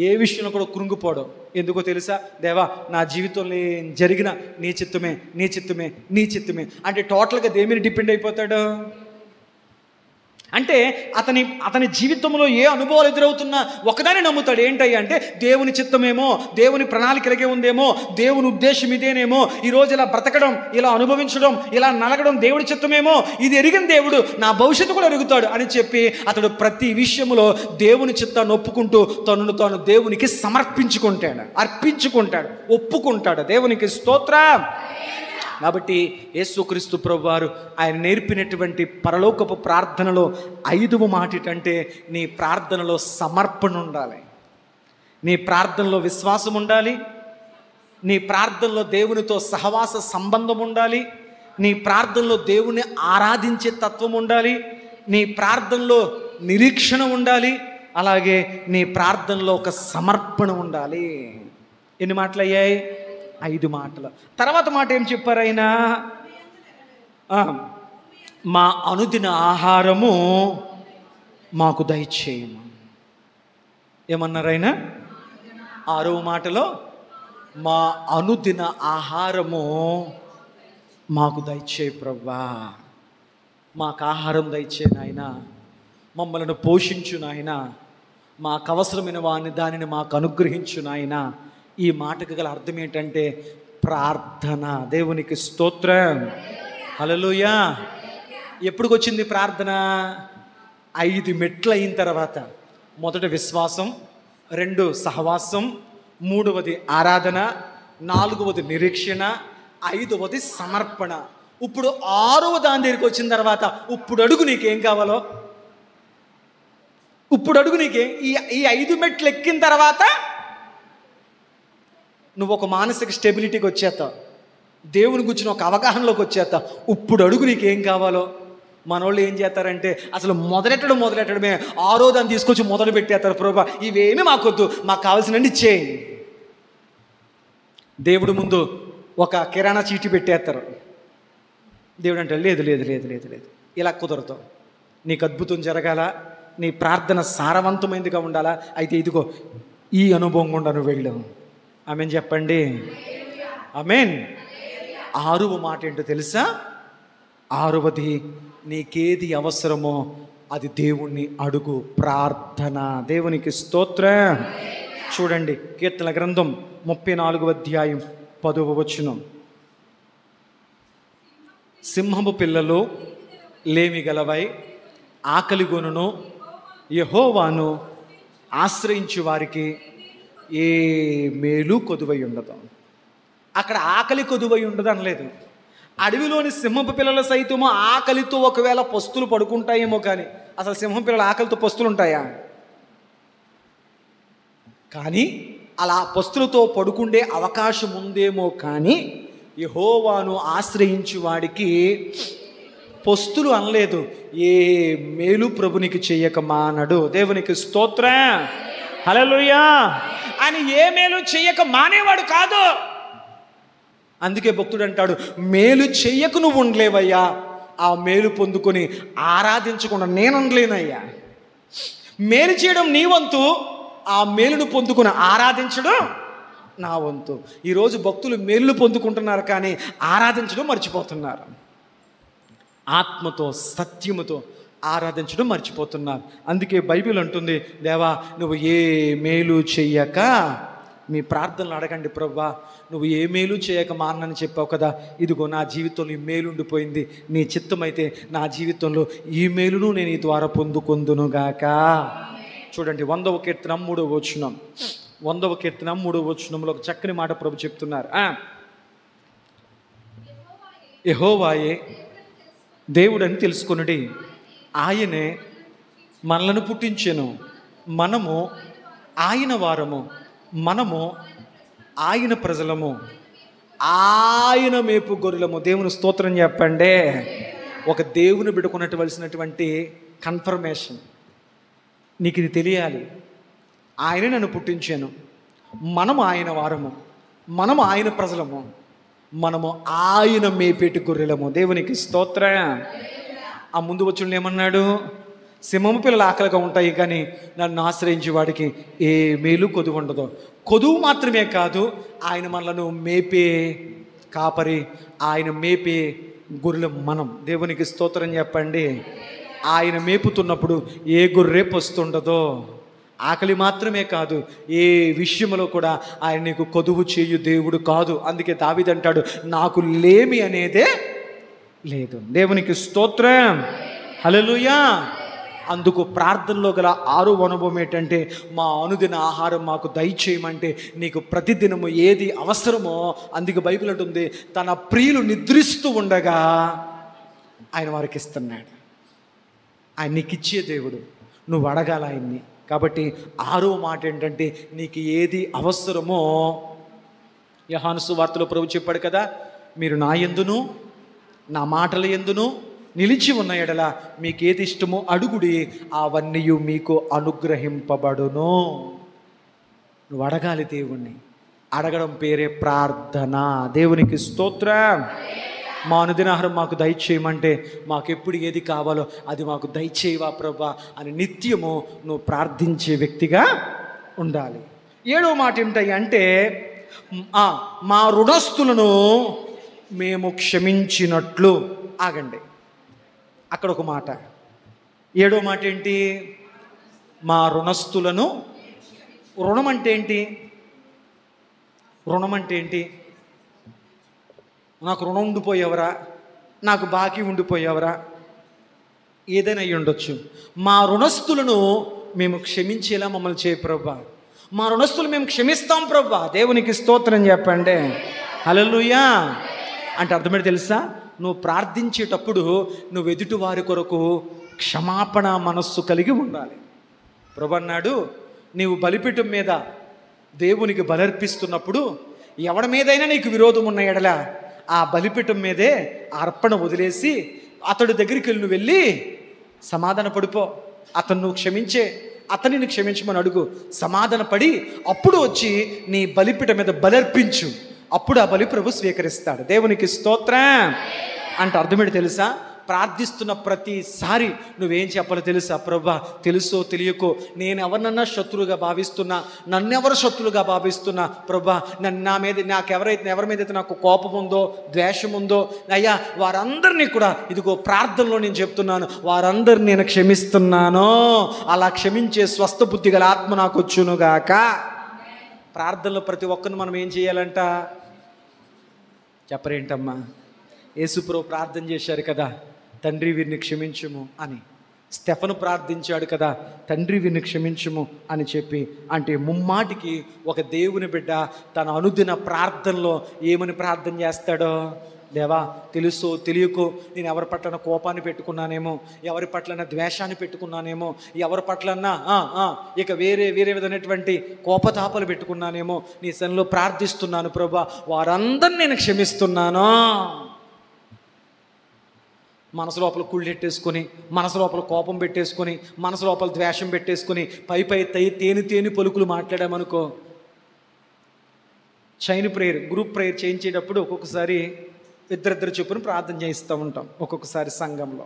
ఏ విషయంలో కూడా కృంగిపోవడం. ఎందుకో తెలుసా? దేవా నా జీవితంలో జరిగిన నీ చిత్తమే, నీ చిత్తమే, నీ చిత్తమే అంటే టోటల్గా దేని మీద డిపెండ్ అయిపోతాడు అంటే అతని జీవితంలో ఏ అనుభవాలు ఎదురవుతున్నా ఒకదాన్ని నమ్ముతాడు. ఏంటయ్యా అంటే దేవుని చిత్తమేమో, దేవుని ప్రణాళికలకే ఉందేమో, దేవుని ఉద్దేశం ఇదేనేమో, ఈరోజు ఇలా బ్రతకడం, ఇలా అనుభవించడం, ఇలా నలగడం దేవుడి చిత్తమేమో, ఇది ఎరిగిన దేవుడు నా భవిష్యత్తు కూడా ఎరుగుతాడు అని చెప్పి అతడు ప్రతి విషయంలో దేవుని చిత్తాన్ని ఒప్పుకుంటూ తనను తాను దేవునికి సమర్పించుకుంటాడు, అర్పించుకుంటాడు, ఒప్పుకుంటాడు. దేవునికి స్తోత్రం. కాబట్టి యేసుక్రీస్తు ప్రభువారు ఆయన నేర్పినటువంటి పరలోకపు ప్రార్థనలో 5వ మాట ఏంటంటే, నీ ప్రార్థనలో సమర్పణ ఉండాలి, నీ ప్రార్థనలో విశ్వాసం ఉండాలి, నీ ప్రార్థనలో దేవునితో సహవాస సంబంధం ఉండాలి, నీ ప్రార్థనలో దేవుని ఆరాధించే తత్వం ఉండాలి, నీ ప్రార్థనలో నిరీక్షణ ఉండాలి, అలాగే నీ ప్రార్థనలో ఒక సమర్పణ ఉండాలి. ఎన్ని మాటలు అయ్యాయి? 5 మాటలు. తర్వాత మాట ఏం చెప్పారు ఆయన? మా అనుదిన ఆహారము మాకు దయచేయము. ఏమన్నారు ఆయన? 6వ మాటలో మా అనుదిన ఆహారము మాకు దయచేయి ప్రభువా, మాకు ఆహారం దయచేయి నాయన, మమ్మల్ని పోషించు నాయన, మాకు అవసరమైన దానిని మాకు అనుగ్రహించు నాయనా. ఈ మాటకు గల అర్థం ఏంటంటే ప్రార్థన. దేవునికి స్తోత్రం. హల్లెలూయా. ఎప్పుడుకొచ్చింది ప్రార్థన? 5 మెట్లు అయిన తర్వాత. మొదటి విశ్వాసం, 2 సహవాసం, 3వది ఆరాధన, 4వది నిరీక్షణ, 5వది సమర్పణ. ఇప్పుడు 6వ దాని దగ్గరికి వచ్చిన తర్వాత ఇప్పుడు అడుగు నీకేం కావాలో. ఇప్పుడు అడుగు నీకేం. ఈ 5 మెట్లు ఎక్కిన తర్వాత నువ్వు ఒక మానసిక స్టెబిలిటీకి వచ్చేస్తావు, దేవుని గురించి ఒక అవగాహనలోకి వచ్చేస్తావు. ఇప్పుడు అడుగు నీకేం కావాలో. మనోళ్ళు ఏం చేస్తారంటే అసలు మొదలెట్టడమే 6వ దాన్ని తీసుకొచ్చి మొదలు పెట్టేస్తారు. ప్రభా ఇవేమీ మాకొద్దు, మాకు కావాల్సినవి ఇచ్చేయి. దేవుడి ముందు ఒక కిరాణా చీటీ పెట్టేస్తారు. దేవుడు అంటే లేదు లేదు లేదు లేదు లేదు, ఇలా కుదరతావు. నీకు అద్భుతం జరగాల, నీ ప్రార్థన సారవంతమైనదిగా ఉండాలా, అయితే ఇదిగో ఈ అనుభవం గుండా నువ్వు వెళ్ళు. ఆమెన్ చెప్పండి. ఆమెన్. 6వ మాట ఏంటో తెలుసా? 6వది, నీకేది అవసరమో అది దేవుణ్ణి అడుగు. ప్రార్థన. దేవునికి స్తోత్రం. చూడండి కీర్తన గ్రంథం 34వ అధ్యాయం 10వ వచనం. సింహపు పిల్లలు లేమి గలవై ఆకలిగొనును, యెహోవాను ఆశ్రయించు వారికి ఏ మేలు కొదువై ఉండదు. అక్కడ ఆకలి కొదువై ఉండదు అనలేదు. అడవిలోని సింహపు పిల్లలు సైతము ఆకలితో ఒకవేళ పస్తులు పడుకుంటాయేమో, కానీ అసలు సింహం పిల్లలు ఆకలితో పస్తులు ఉంటాయా? కానీ అలా పస్తులతో పడుకుండే అవకాశం ఉందేమో, కానీ యెహోవాను ఆశ్రయించు వాడికి పస్తులు అనలేదు. ఏ మేలు ప్రభునికి చెయ్యక మానడు. దేవునికి స్తోత్రం. హల్లెలూయా. ఆయన ఏ మేలు చెయ్యక మానేవాడు కాదు. అందుకే భక్తుడు అంటాడు, మేలు చెయ్యక నువ్వు ఉండలేవయ్యా, ఆ మేలు పొందుకొని ఆరాధించకుండా నేను ఉండలేనయ్యా. మేలు చేయడం నీ వంతు, ఆ మేలును పొందుకొని ఆరాధించడం నా వంతు. ఈరోజు భక్తులు మేలు పొందుకుంటున్నారు కానీ ఆరాధించడం మర్చిపోతున్నారు. ఆత్మతో సత్యముతో ఆరాధించడం మర్చిపోతున్నారు. అందుకే బైబిల్ అంటుంది, దేవా నువ్వు ఏ మేలు చెయ్యక, మీ ప్రార్థనలు అడగండి, ప్రభువా నువ్వు ఏ మేలు చేయక మానని చెప్పావు కదా, ఇదిగో నా జీవితంలో ఈ మేలు ఉండిపోయింది, నీ చిత్తమైతే నా జీవితంలో ఈ మేలును నేను ఈ ద్వారా పొందుకొందునుగాక. చూడండి 100వ కీర్తన 3వ వచనం. 100వ కీర్తన 3వ వచనంలో ఒక చక్కని మాట ప్రభు చెప్తున్నారు. యెహోవాయే దేవుడని తెలుసుకొనుడి, ఆయనే మనలను పుట్టించెను, మనము ఆయన వారము, మనము ఆయన ప్రజలము, ఆయన మేపు గొర్రెలము. దేవుని స్తోత్రం చెప్పండి. ఒక దేవుని బిడ్డకున్నవలసినటువంటి కన్ఫర్మేషన్ నీకు ఇది తెలియాలి. ఆయనే నన్ను పుట్టించాను, మనము ఆయన వారము, మనము ఆయన ప్రజలము, మనము ఆయన మేపేటి గొర్రెలము. దేవునికి స్తోత్రం. ఆ ముందు వచ్చిన ఏమన్నాడు? సింహము పిల్లలు ఆకలిగా ఉంటాయి కానీ నన్ను ఆశ్రయించే వాడికి ఏ మేలు కొదువు ఉండదు. కొదువు మాత్రమే కాదు, ఆయన మనలను మేపే కాపరి, ఆయన మేపే గొర్రెలు మనం. దేవునికి స్తోత్రం చెప్పండి. ఆయన మేపుతున్నప్పుడు ఏ గొర్రె పొస్తుండదో. ఆకలి మాత్రమే కాదు, ఏ విషయంలో కూడా ఆయన నీకు కొదువు చేయు దేవుడు కాదు. అందుకే దావీదు అంటాడు, నాకు లేమి అనేదే లేదు. దేవునికి స్తోత్రం. హల్లెలూయా. అందుకు ప్రార్థనలో గల 6వ అనుభవం ఏంటంటే, మా అనుదిన ఆహారం మాకు దయచేయమంటే నీకు ప్రతిదినము ఏది అవసరమో, అందుకే బైబిల్ అంటుంది, తన ప్రియులు నిద్రిస్తూ ఉండగా ఆయన వారికి ఇస్తున్నాడు. ఆయన నీకు ఇచ్చే దేవుడు, నువ్వు అడగాల ఆయన్ని. కాబట్టి 6వ మాట ఏంటంటే, నీకు ఏది అవసరమో, యోహాను సువార్తలో ప్రభు చెప్పాడు కదా, మీరు నా యందును నా మాటల యందును నిలిచి ఉన్న ఎడల మీకు ఏది ఇష్టమో అడుగుడి, అవన్నీ మీకు అనుగ్రహింపబడును. నువ్వు అడగాలి దేవుణ్ణి. అడగడం పేరే ప్రార్థన. దేవునికి స్తోత్రం. మా అనుదినాహారం మాకు దయచేయమంటే, మాకు ఎప్పుడు ఏది కావాలో అది మాకు దయచేయవా ప్రభా అని నిత్యము నువ్వు ప్రార్థించే వ్యక్తిగా ఉండాలి. 7వ మాట ఏమిటాయి అంటే, మా రుణస్తులను మేము క్షమించినట్లు. ఆగండి, అక్కడ ఒక మాట. 7వ మాట ఏంటి? మా రుణస్థులను. రుణం అంటే ఏంటి? రుణం అంటే ఏంటి? నాకు రుణం ఉండిపోయేవరా, నాకు బాకీ ఉండిపోయేవరా, ఏదైనా అయ్యి ఉండొచ్చు. మా రుణస్థులను మేము క్షమించేలా మమ్మల్ని చేయ ప్రభువా. మా రుణస్థులు మేము క్షమిస్తాం ప్రభువా. దేవునికి స్తోత్రం చెప్పండి. హల్లెలూయా. అంటే అర్థమేంటి తెలుసా? నువ్వు ప్రార్థించేటప్పుడు నువ్వు ఎదుటి వారి కొరకు క్షమాపణ మనస్సు కలిగి ఉండాలి. ప్రభు అన్నాడు, నీవు బలిపీఠం మీద దేవునికి బలర్పిస్తున్నప్పుడు ఎవడి మీదైనా నీకు విరోధం ఉన్న ఎడల ఆ బలిపీఠం మీదే అర్పణ వదిలేసి అతడి దగ్గరికి నువ్వు వెళ్ళి సమాధాన పడిపో. అతను నువ్వు క్షమించే, అతనిని క్షమించమని అడుగు. సమాధాన పడి అప్పుడు వచ్చి నీ బలిపీఠం మీద బలర్పించు. అప్పుడు ఆ బలి ప్రభు స్వీకరిస్తాడు. దేవునికి స్తోత్రం. అంటే అర్థమేంటి తెలుసా? ప్రార్థిస్తున్న ప్రతిసారి నువ్వేం చెప్పాలో తెలుసా? ప్రభువా, తెలుసో తెలియకో నేను ఎవరినన్నా శత్రువుగా భావిస్తున్నా, నన్నెవరు శత్రువుగా భావిస్తున్నా, ప్రభువా నా మీద ఎవరి మీద అయితే నాకు కోపం ఉందో, ద్వేషం ఉందో, అయ్యా వారందరినీ కూడా ఇదిగో ప్రార్థనలో నేను చెప్తున్నాను, వారందరిని నేను క్షమిస్తున్నాను. అలా క్షమించే స్వస్థ బుద్ధి గల ఆత్మ నాకు వచ్చునుగాక. ప్రార్థనలో ప్రతి ఒక్కరిని మనం ఏం చేయాలంట? చెప్పరేంటమ్మా? యేసుప్రభు ప్రార్థన చేశారు కదా, తండ్రి వీరిని క్షమించుము అని. స్టెఫను ప్రార్థించాడు కదా, తండ్రి వీరిని క్షమించుము అని చెప్పి. అంటే ముమ్మాటికి ఒక దేవుని బిడ్డ తన అనుదిన ప్రార్థనలో ఏమని ప్రార్థన చేస్తాడో? దేవా, తెలుసో తెలియకో నేను ఎవరి పట్లన కోపాన్ని పెట్టుకున్నానేమో, ఎవరి పట్లన ద్వేషాన్ని పెట్టుకున్నానేమో, ఎవరి పట్లన్నా ఇక వేరే విధమైనటువంటి కోపతాపాలు పెట్టుకున్నానేమో, నీ సన్నిధిలో ప్రార్థిస్తున్నాను ప్రభువా, వారందరిని నేను క్షమిస్తున్నాను. మనసు లోపల కుళ్ళెట్టేసుకొని, మనసు లోపల కోపం పెట్టేసుకొని, మనసు లోపల ద్వేషం పెట్టేసుకొని పై తేని పలుకులు మాట్లాడామనుకో. చైన్ ప్రేయర్, గ్రూప్ ప్రేయర్ చేయించేటప్పుడు ఒక్కొక్కసారి ఇద్దరిద్దరు చొప్పున ప్రార్థన చేయిస్తూ ఉంటాం. ఒక్కొక్కసారి సంఘంలో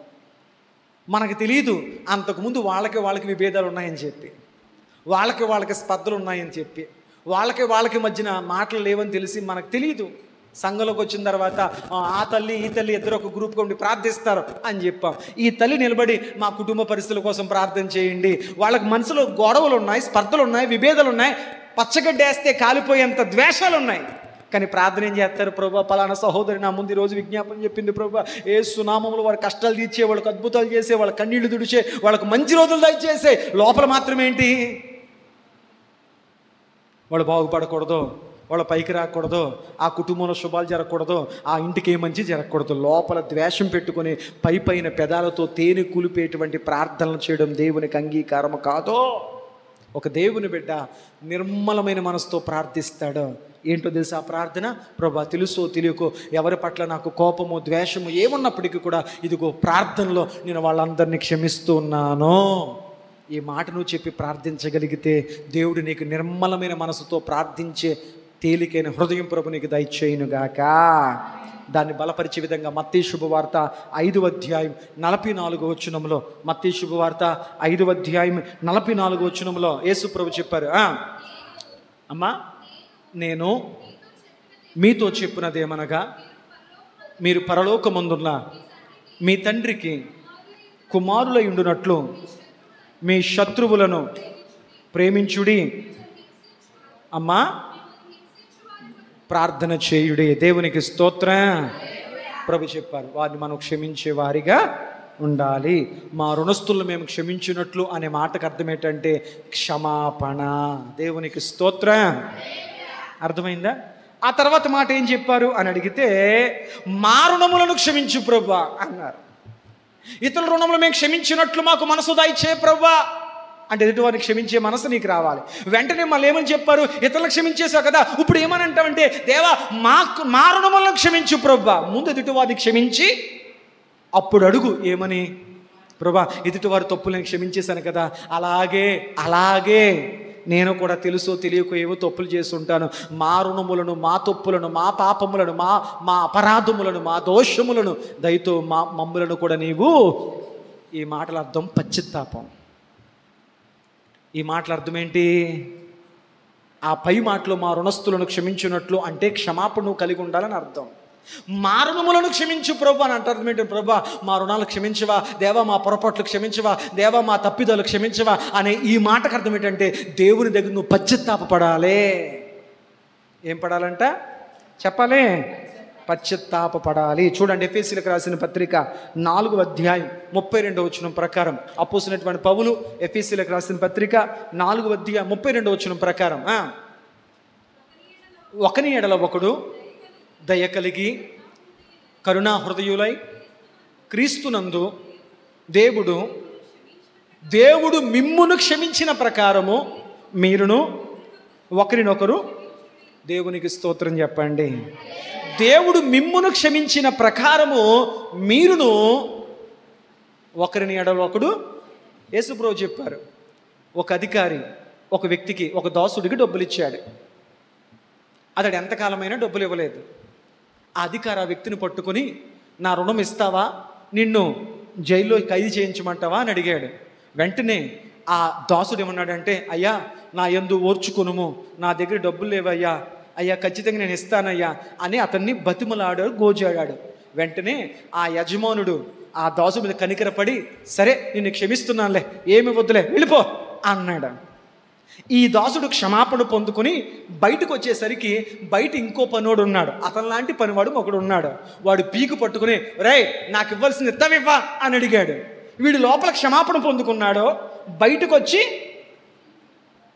మనకు తెలియదు, అంతకుముందు వాళ్ళకి విభేదాలు ఉన్నాయని చెప్పి, వాళ్ళకి స్పర్ధలు ఉన్నాయని చెప్పి, వాళ్ళకి మధ్యన మాటలు లేవని తెలిసి మనకు తెలియదు. సంఘంలోకి వచ్చిన తర్వాత ఆ తల్లి ఈ తల్లి ఇద్దరు ఒక గ్రూప్గా ఉండి ప్రార్థిస్తారు అని చెప్పాం. ఈ తల్లి నిలబడి మా కుటుంబ పరిస్థితుల కోసం ప్రార్థన చేయండి. వాళ్ళకి మనసులో గొడవలు ఉన్నాయి, స్పర్ధలు ఉన్నాయి, విభేదాలు ఉన్నాయి, పచ్చగడ్డేస్తే కాలిపోయేంత ద్వేషాలు ఉన్నాయి. కానీ ప్రార్థన ఏం చేస్తారు? ప్రభువా, పలానా సహోదరి నా ముందు ఈరోజు విజ్ఞాపన చెప్పింది ప్రభువా, యేసు నామములో వారి కష్టాలు తీర్చే, వాళ్ళకి అద్భుతాలు చేసే, వాళ్ళ కన్నీళ్లు తుడిచే, వాళ్ళకి మంచి రోజులు దయచేసే. లోపల మాత్రమేంటి? వాళ్ళు బాగుపడకూడదు, వాళ్ళ పైకి రాకూడదు, ఆ కుటుంబంలో శుభాలు జరగకూడదు, ఆ ఇంటికి ఏ మంచి జరగకూడదు. లోపల ద్వేషం పెట్టుకుని పైన పెదాలతో తేనె కూలిపేటువంటి ప్రార్థనలు చేయడం దేవునికి అంగీకారము కాదు. ఒక దేవుని బిడ్డ నిర్మలమైన మనసుతో ప్రార్థిస్తాడు. ఏంటో తెలుసా ఆ ప్రార్థన? ప్రభువా, తెలుసో తెలియకో ఎవరి పట్ల నాకు కోపము ద్వేషము ఏమున్నప్పటికీ కూడా ఇదిగో ప్రార్థనలో నేను వాళ్ళందరినీ క్షమిస్తూ ఉన్నాను. ఈ మాట నువ్వు చెప్పి ప్రార్థించగలిగితే దేవుడు నీకు నిర్మలమైన మనసుతో ప్రార్థించే తేలికైన హృదయం ప్రభు నీకు దయచేయునుగాక. దాన్ని బలపరిచే విధంగా మత్తయి శుభవార్త 5వ అధ్యాయం 44వ వచనంలో, మత్తయి శుభవార్త 5వ అధ్యాయం 44వ వచనంలో యేసు ప్రభు చెప్పారు, అమ్మా నేను మీతో చెప్పినదేమనగా, మీరు పరలోకమందున్న మీ తండ్రికి కుమారులై ఉండునట్లు మీ శత్రువులను ప్రేమించుడి, అమ్మా ప్రార్థన చేయుడి. దేవునికి స్తోత్రం. ప్రభు చెప్పారు, వారిని మనం క్షమించే వారిగా ఉండాలి. మా రుణస్థులను మేము క్షమించినట్లు అనే మాటకు అర్థం ఏంటంటే క్షమాపణ. దేవునికి స్తోత్రం. అర్థమైందా? ఆ తర్వాత మాట ఏం చెప్పారు అని అడిగితే, మా రుణములను క్షమించు ప్రభువా అన్నారు. ఇతరుల రుణములు మేము క్షమించినట్లు మాకు మనసు దయచే ప్రభువా అంటే ఎదుటివారిని క్షమించే మనసు నీకు రావాలి. వెంటనే మళ్ళీ ఏమని చెప్పారు? ఇతరులను క్షమించేసావు కదా, ఇప్పుడు ఏమని అంటావంటే, దేవా మా రుణములను క్షమించు ప్రభువా. ముందు ఎదుటివారిని క్షమించి అప్పుడు అడుగు ఏమని? ప్రభువా, ఎదుటివారి తప్పులు నేను క్షమించేశాను కదా, అలాగే నేను కూడా తెలుసో తెలియకో ఏవో తప్పులు చేస్తుంటాను. మా రుణములను, మా తప్పులను, మా పాపములను, మా అపరాధములను, మా దోషములను దయతో మమ్ములను కూడా నీవు. ఈ మాటల అర్థం పశ్చాత్తాపం. ఈ మాటల అర్థం ఏంటి? ఆ పై మాటలో మా రుణస్థులను క్షమించినట్లు అంటే క్షమాపణ నువ్వు కలిగి ఉండాలని అర్థం. మా రుణములను క్షమించు ప్రభు అని అంటారు. ఏంటి ప్రభా, మా రుణాలు క్షమించవా దేవా, మా పొరపాట్లు క్షమించవా దేవా, మా తప్పిదాలు క్షమించవా అనే ఈ మాటకు అర్థం ఏంటంటే దేవుని దగ్గర నువ్వు పశ్చాత్తాపపడాలి. ఏం పడాలంట చెప్పాలి? పశ్చాత్తాపపడాలి. చూడండి, ఎఫెసీయులకు రాసిన పత్రిక 4వ అధ్యాయం 32వ వచనం ప్రకారం అపోస్తలుడైనటువంటి పౌలు ఎఫెసీయులకు రాసిన పత్రిక 4వ అధ్యాయం 32వ వచనం ప్రకారం, ఒకని ఎడల ఒకడు దయ కలిగి కరుణా హృదయులై క్రీస్తునందు దేవుడు మిమ్మును క్షమించిన ప్రకారము మీరును ఒకరినొకరు, దేవునికి స్తోత్రం చెప్పండి, దేవుడు మిమ్మును క్షమించిన ప్రకారము మీరును ఒకరిని ఎడల ఒకడు. యేసుప్రభువు చెప్పారు, ఒక అధికారి ఒక వ్యక్తికి, ఒక దాసుడికి డబ్బులు ఇచ్చాడు. అతడు ఎంతకాలమైనా డబ్బులు ఇవ్వలేదు. ఆ అధికారి ఆ వ్యక్తిని పట్టుకొని, నా రుణం ఇస్తావా, నిన్ను జైల్లో ఖైదు చేయించమంటావా అని అడిగాడు. వెంటనే ఆ దాసుడు ఏమన్నాడంటే, అయ్యా నా యందు ఓర్చుకొనుము, నా దగ్గర డబ్బులు లేవయ్యా, అయ్యా ఖచ్చితంగా నేను ఇస్తానయ్యా అని అతన్ని బతిమలాడాడు, గోజాడాడు. వెంటనే ఆ యజమానుడు ఆ దాసు మీద కనికరపడి, సరే నిన్ను క్షమిస్తున్నానులే, ఏమి వద్దులే వెళ్ళిపో అన్నాడు. ఈ దాసుడు క్షమాపణ పొందుకొని బయటకు వచ్చేసరికి బయట ఇంకో పనివాడు ఉన్నాడు, అతని లాంటి పనివాడు ఒకడు ఉన్నాడు. వాడు పీకు పట్టుకుని, రేయ్ నాకు ఇవ్వాల్సింది ఇస్తావివ్వా అని అడిగాడు. వీడు లోపల క్షమాపణ పొందుకున్నాడో బయటకు వచ్చి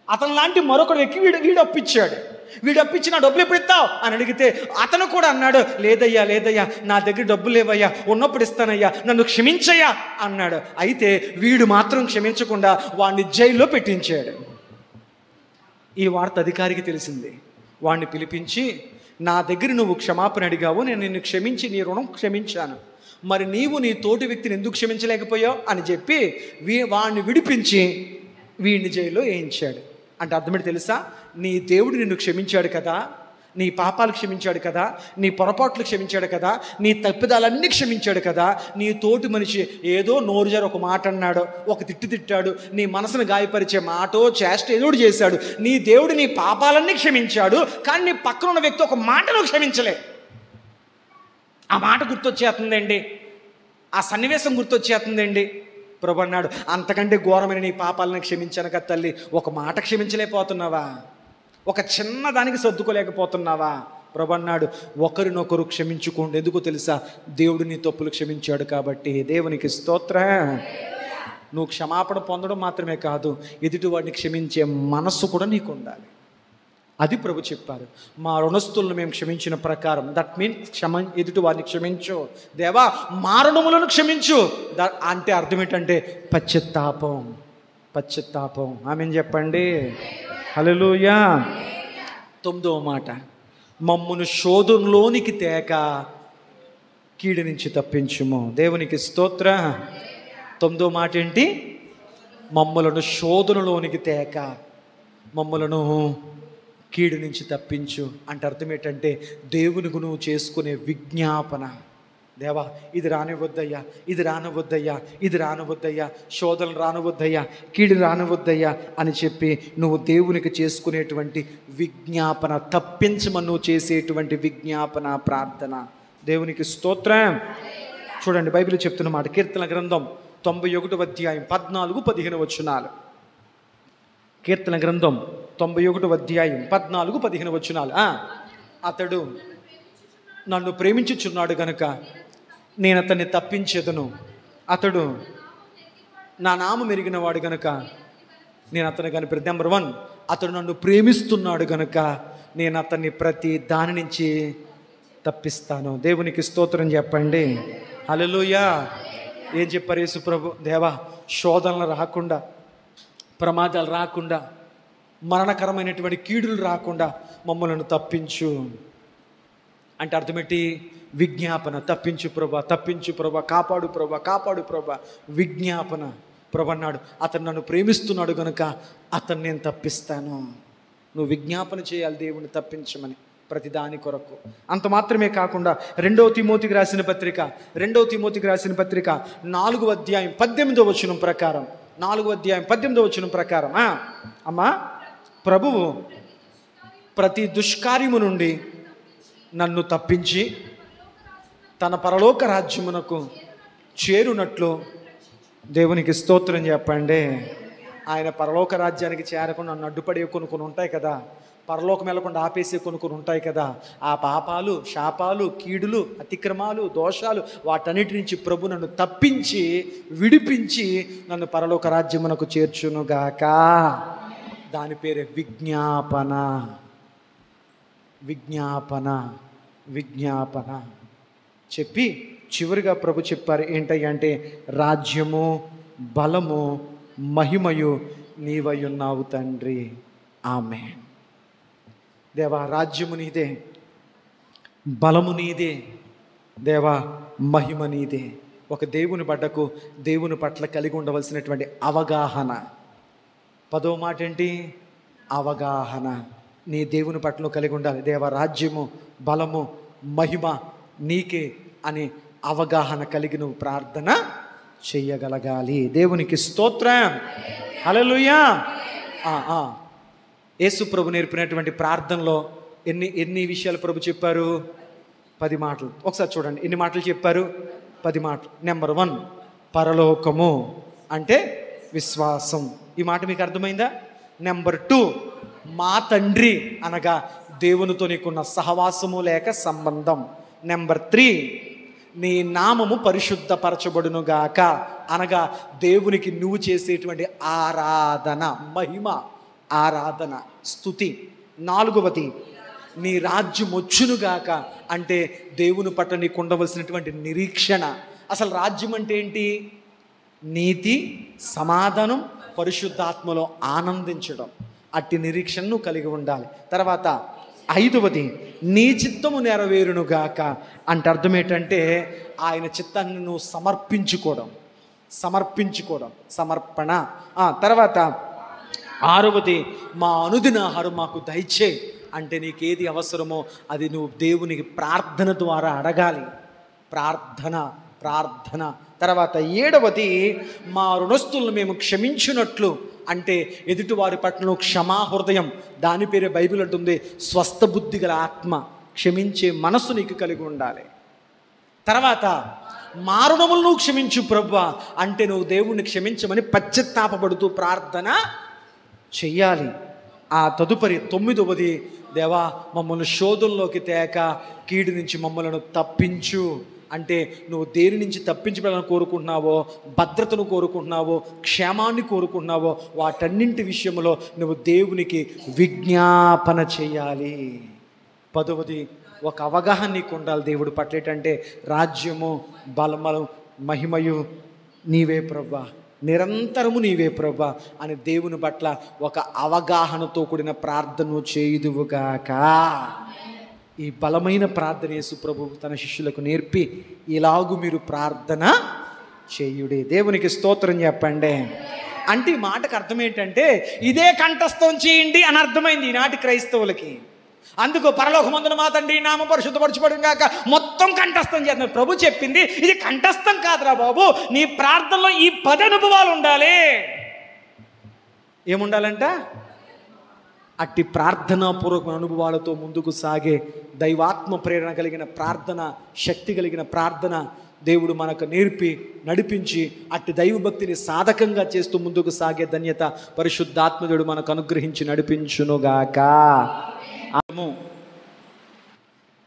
అతని లాంటి మరొకడు ఎక్కి వీడు అప్పిచ్చాడు. వీడు అప్పించి నా డబ్బులు ఎప్పుడు ఇస్తావు అని అడిగితే అతను కూడా అన్నాడు, లేదయ్యా నా దగ్గర డబ్బులు లేవయ్యా, ఉన్నప్పుడు ఇస్తానయ్యా, నన్ను క్షమించయ్యా అన్నాడు. అయితే వీడు మాత్రం క్షమించకుండా వాడిని జైల్లో పెట్టించాడు. ఈ వార్త అధికారికి తెలిసింది. వాడిని పిలిపించి, నా దగ్గర నువ్వు క్షమాపణ అడిగావు, నేను నిన్ను క్షమించి నీ రుణం క్షమించాను, మరి నీవు నీ తోటి వ్యక్తిని ఎందుకు క్షమించలేకపోయావు అని చెప్పి వాడిని విడిపించి వీడిని జైల్లో వేయించాడు. అంటే అర్థమేంటి తెలుసా? నీ దేవుడు నిన్ను క్షమించాడు కదా, నీ పాపాలు క్షమించాడు కదా, నీ పొరపాట్లు క్షమించాడు కదా, నీ తప్పిదాలన్నీ క్షమించాడు కదా. నీ తోటి మనిషి ఏదో నోరుజారు ఒక మాట అన్నాడో, ఒక తిట్టాడు, నీ మనసును గాయపరిచే మాటో చేష్ట ఏదో చేశాడు. నీ దేవుడు నీ పాపాలన్నీ క్షమించాడు, కానీ నీ పక్కన ఉన్న వ్యక్తి ఒక మాటను క్షమించలే. ఆ మాట గుర్తొచ్చేస్తుందండి, ఆ సన్నివేశం గుర్తొచ్చేస్తుందండి. ప్రభు అన్నాడు, అంతకంటే ఘోరమైన నీ పాపాలను క్షమించాను కదా తల్లి, ఒక మాట క్షమించలేకపోతున్నావా, ఒక చిన్న దానికి సర్దుకోలేకపోతున్నావా? ప్రభు అన్నాడు, ఒకరినొకరు క్షమించుకోండి. ఎందుకో తెలుసా? దేవుడు నీ తప్పులు క్షమించాడు కాబట్టి. దేవునికి స్తోత్రం. నువ్వు క్షమాపణ పొందడం మాత్రమే కాదు, ఎదుటివాడిని క్షమించే మనస్సు కూడా నీకు ఉండాలి. అది ప్రభు చెప్పారు, మా రుణస్తులను మేము క్షమించిన ప్రకారం. దట్ మీన్స్ ఎదుటి వారిని క్షమించు దేవా, మా రుణములను క్షమించు అంటే అర్థం ఏంటంటే పశ్చాత్తాపం. ఆమేన్ చెప్పండి. హల్లెలూయా. 9వ మాట, మమ్మును శోధనలోనికి తేక కీడు నుంచి తప్పించుము. దేవునికి స్తోత్ర. 9వ మాట ఏంటి? మమ్ములను శోధనలోనికి తేక మమ్ములను కీడు నుంచి తప్పించు అంటే అర్థం ఏంటంటే దేవునికి నువ్వు చేసుకునే విజ్ఞాపన. దేవా ఇది రానివద్దయ్యా, ఇది రానివద్దయ్యా, ఇది రానివద్దయ్యా, శోధనలు రానివద్దయ్యా, కీడు రానివద్దయ్యా అని చెప్పి నువ్వు దేవునికి చేసుకునేటువంటి విజ్ఞాపన, తప్పించమని నువ్వు చేసేటువంటి విజ్ఞాపన ప్రార్థన. దేవునికి స్తోత్రం. చూడండి, బైబిల్ చెప్తున్న మాట, కీర్తన గ్రంథం 91వ అధ్యాయం 14-15 వచనాలు. కీర్తన గ్రంథం 91వ అధ్యాయం 14-15 వచనాలు. అతడు నన్ను ప్రేమించుచున్నాడు గనుక నేను అతన్ని తప్పించేదను, అతడు నా నామం ఎరిగిన వాడు గనుక నేను అతను కనిపె. నెంబర్ 1, అతడు నన్ను ప్రేమిస్తున్నాడు గనుక నేను అతన్ని ప్రతి దాని నుంచి తప్పిస్తాను. దేవునికి స్తోత్రం చెప్పండి. హల్లెలూయా. ఏం చెప్పారు యేసు ప్రభు? దేవా శోధనలు రాకుండా, ప్రమాదాలు రాకుండా, మరణకరమైనటువంటి కీడులు రాకుండా మమ్మల్ని తప్పించు అంటే అర్థమేంటి? విజ్ఞాపన. తప్పించు ప్రభా, తప్పించు ప్రభా, కాపాడు ప్రభా, కాపాడు ప్రభా, విజ్ఞాపన. ప్రభు అన్నాడు, అతను నన్ను ప్రేమిస్తున్నాడు కనుక అతన్ని నేను తప్పిస్తాను. నువ్వు విజ్ఞాపన చేయాలి దేవుని తప్పించమని ప్రతి దాని కొరకు. అంత మాత్రమే కాకుండా 2వ తిమోతికి రాసిన పత్రిక 4వ అధ్యాయం 18వ వచనం ప్రకారం, 4వ అధ్యాయం 18వ వచనం ప్రకారం, అమ్మా ప్రభువు ప్రతి దుష్కార్యము నుండి నన్ను తప్పించి తన పరలోక రాజ్యమునకు చేరునట్లు దేవునికి స్తోత్రం చెప్పండి. ఆయన పరలోక రాజ్యానికి చేరకుండా నన్ను అడ్డుపడే కొన్ని ఉంటాయి కదా, పరలోకం వెళ్ళకుండా ఆపేసే కొన్ని ఉంటాయి కదా. ఆ పాపాలు, శాపాలు, కీడులు, అతిక్రమాలు, దోషాలు వాటన్నిటి నుంచి ప్రభు నన్ను తప్పించి విడిపించి నన్ను పరలోక రాజ్యమునకు చేర్చునుగాక. దాని పేరే విజ్ఞాపన. విజ్ఞాపన విజ్ఞాపన చెప్పి చివరిగా ప్రభు చెప్పారు ఏంటంటే, రాజ్యము, బలము, మహిమయు నీవై ఉన్నావు తండ్రి. ఆమేన్. దేవా, రాజ్యము నీదే, బలము నీదే, దేవా మహిమ నీదే. ఒక దేవుని పట్ల కలిగి ఉండవలసినటువంటి అవగాహన. 10వ మాట ఏంటి? అవగాహన. నీ దేవుని పట్ల కలిగి ఉండాలి. దేవా, రాజ్యము, బలము, మహిమ నీకే అని అవగాహన కలిగి నువ్వు ప్రార్థన చెయ్యగలగాలి. దేవునికి స్తోత్రం. హల్లెలూయా. యేసు ప్రభు నేర్పినటువంటి ప్రార్థనలో ఎన్ని విషయాలు ప్రభు చెప్పారు? 10 మాటలు. ఒకసారి చూడండి, ఎన్ని మాటలు చెప్పారు? 10 మాటలు. నెంబర్ 1 పరలోకము అంటే విశ్వాసం. ఈ మాట మీకు అర్థమైందా? నెంబర్ 2 మా తండ్రి అనగా దేవునితో నీకున్న సహవాసము లేక సంబంధం. నెంబర్ 3 నీ నామము పరిశుద్ధపరచబడునుగాక అనగా దేవునికి నువ్వు చేసేటువంటి ఆరాధన, మహిమ, ఆరాధన, స్తుతి. 4వది నీ రాజ్యం వచ్చునుగాక అంటే దేవుని పట్ల నీకు ఉండవలసినటువంటి నిరీక్షణ. అసలు రాజ్యం అంటే ఏంటి? నీతి, సమాధానం, పరిశుద్ధాత్మలో ఆనందించడం. అట్టి నిరీక్షణను కలిగి ఉండాలి. తర్వాత 5వది నీ చిత్తము నెరవేరునుగాక అంటే అర్థం ఏంటంటే ఆయన చిత్తాన్ని నువ్వు సమర్పించుకోవడం, సమర్పణ. తర్వాత 6వది మా అనుదిన ఆహారం మాకు దయచే అంటే నీకేది అవసరమో అది నువ్వు దేవునికి ప్రార్థన ద్వారా అడగాలి. ప్రార్థన. తర్వాత 7వది మా రుణస్తులను మేము క్షమించినట్లు అంటే ఎదుటివారి పట్ల క్షమాహృదయం. దాని పేరే బైబిల్ అంటుంది స్వస్థ బుద్ధి గల ఆత్మ, క్షమించే మనసు నీకు కలిగి ఉండాలి. తర్వాత మా రుణములు నువ్వు క్షమించు ప్రభువా అంటే నువ్వు దేవుణ్ణి క్షమించమని పశ్చాత్తాపపడుతూ ప్రార్థన చెయ్యాలి. ఆ తదుపరి 9వది దేవా మమ్మల్ని శోధనలోకి తేక కీడు నుంచి మమ్మల్ని తప్పించు అంటే నువ్వు దేని నుంచి తప్పించబడాలని కోరుకుంటున్నావో, భద్రతను కోరుకుంటున్నావో, క్షేమాన్ని కోరుకుంటున్నావో వాటన్నింటి విషయంలో నువ్వు దేవునికి విజ్ఞాపన చేయాలి. 10వది ఒక అవగాహన నీకు ఉండాలి దేవుడి పట్ల. ఏంటంటే రాజ్యము, బలము, మహిమయు నీవే ప్రభువా, నిరంతరము నీవే ప్రభువా అని దేవుని పట్ల ఒక అవగాహనతో కూడిన ప్రార్థన చేయుదువుగాక. ఈ బలమైన ప్రార్థన యేసు ప్రభు తన శిష్యులకు నేర్పి ఇలాగు మీరు ప్రార్థన చేయుడి. దేవునికి స్తోత్రం చెప్పండి. అంటే ఈ మాటకు అర్థం ఏంటంటే ఇదే కంఠస్థం చేయండి అని అర్థమైంది ఈనాటి క్రైస్తవులకి. అందుకు పరలోకమందున మా తండ్రి నామం పరిశుద్ధపరచబడుగాక మొత్తం కంఠస్థం చేస్తున్నారు. ప్రభు చెప్పింది ఇది కంఠస్థం కాదురా బాబు, నీ ప్రార్థనలో ఈ 10 అనుభవాలు ఉండాలి. ఏముండాలంట? అట్టి ప్రార్థనాపూర్వక అనుభవాలతో ముందుకు సాగే దైవాత్మ ప్రేరణ కలిగిన ప్రార్థన, శక్తి కలిగిన ప్రార్థన దేవుడు మనకు నేర్పి నడిపించి అట్టి దైవభక్తిని సాధకంగా చేస్తూ ముందుకు సాగే ధన్యత పరిశుద్ధాత్మదేవుడు మనకు అనుగ్రహించి నడిపించునుగాక.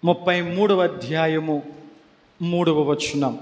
33వ అధ్యాయము 3వ వచనం.